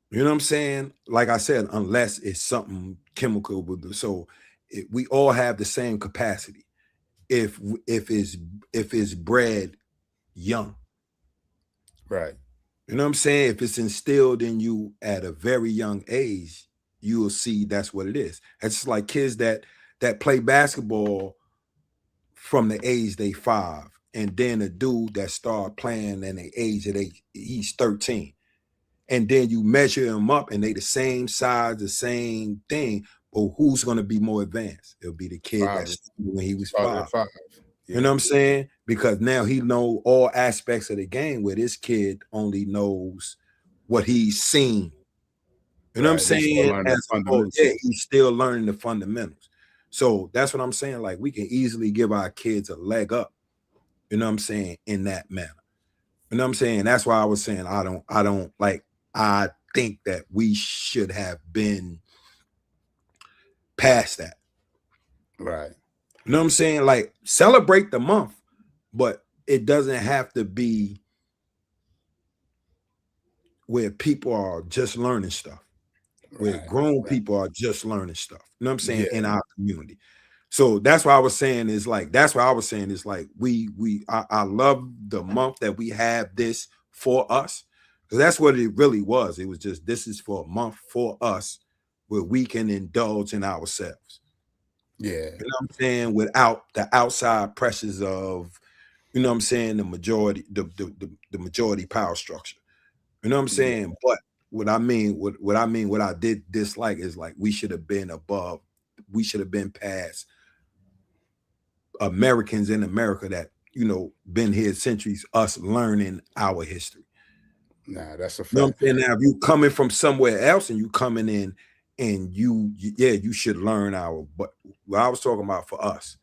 You know what I'm saying? Like I said, unless it's something chemical with so we all have the same capacity. If it's bred young. Right. You know what I'm saying? If it's instilled in you at a very young age, you will see that's what it is. It's just like kids that play basketball from the age they 5, and then a dude that start playing in the age that he's 13, and then you measure them up and they the same size, the same thing, but who's going to be more advanced? It'll be the kid that started when he was 5. Yeah. You know what I'm saying? Because now he know all aspects of the game, where this kid only knows what he's seen. You know what I'm saying? He's still learning the fundamentals. So that's what I'm saying. Like, we can easily give our kids a leg up, you know what I'm saying, in that manner. You know what I'm saying? That's why I was saying I think that we should have been past that. Right. You know what I'm saying? Like, celebrate the month, but it doesn't have to be where people are just learning stuff. Where grown people are just learning stuff. You know what I'm saying? In our community. So that's why I was saying is like, I love the month that we have this for us. Because that's what it really was. It was just, this is for a month for us where we can indulge in ourselves. Yeah. You know what I'm saying? Without the outside pressures of, you know what I'm saying, the majority power structure. You know what I'm saying? Yeah. But what I did dislike is like, we should have been above, we should have been past Americans in America that, you know, been here centuries, us learning our history. Nah, that's a fact. You know what I'm saying? Now, if you coming from somewhere else and you coming in and you should learn but what I was talking about for us.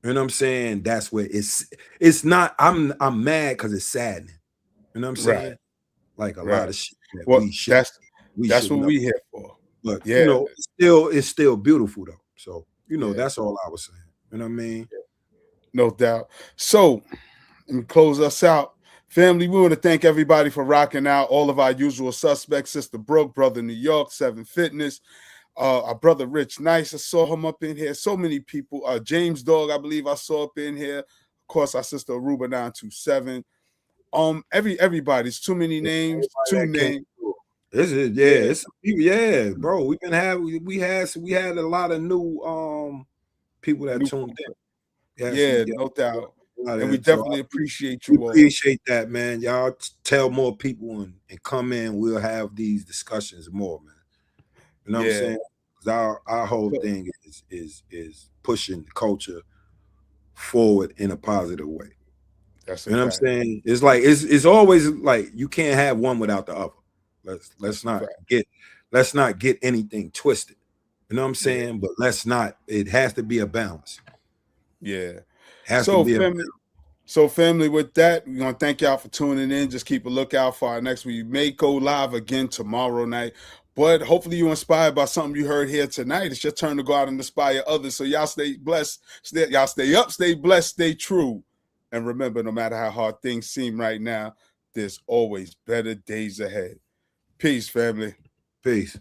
You know what I'm saying? That's where it's not, I'm mad because it's saddening. You know what I'm saying? Right. Like a lot of shit that that's what we here for. But you know, it's still beautiful though. So, you know, that's all I was saying. You know what I mean? No doubt. So, let me close us out. Family, we want to thank everybody for rocking out. All of our usual suspects, Sister Brooke, Brother New York, 7 Fitness, our brother Rich Nice, I saw him up in here. So many people. James Dog, I believe I saw up in here. Of course, our sister Aruba 927. Everybody's too many names, two names. Bro. We had a lot of new people that tuned in. No doubt. And we definitely appreciate you all. Appreciate that, man. Y'all tell more people and come in. We'll have these discussions more, man. You know what I'm saying? Because our whole thing is pushing culture forward in a positive way. That's you know what I'm saying? It's like it's always like you can't have one without the other. Let's not get anything twisted. You know what I'm saying? But it has to be a balance. Yeah. So family, with that, we're gonna thank y'all for tuning in. Just keep a lookout for our next. We may go live again tomorrow night, but hopefully you're inspired by something you heard here tonight. It's your turn to go out and inspire others. So y'all stay blessed. Y'all stay up, stay blessed, stay true. And remember, no matter how hard things seem right now, there's always better days ahead. Peace, family. Peace.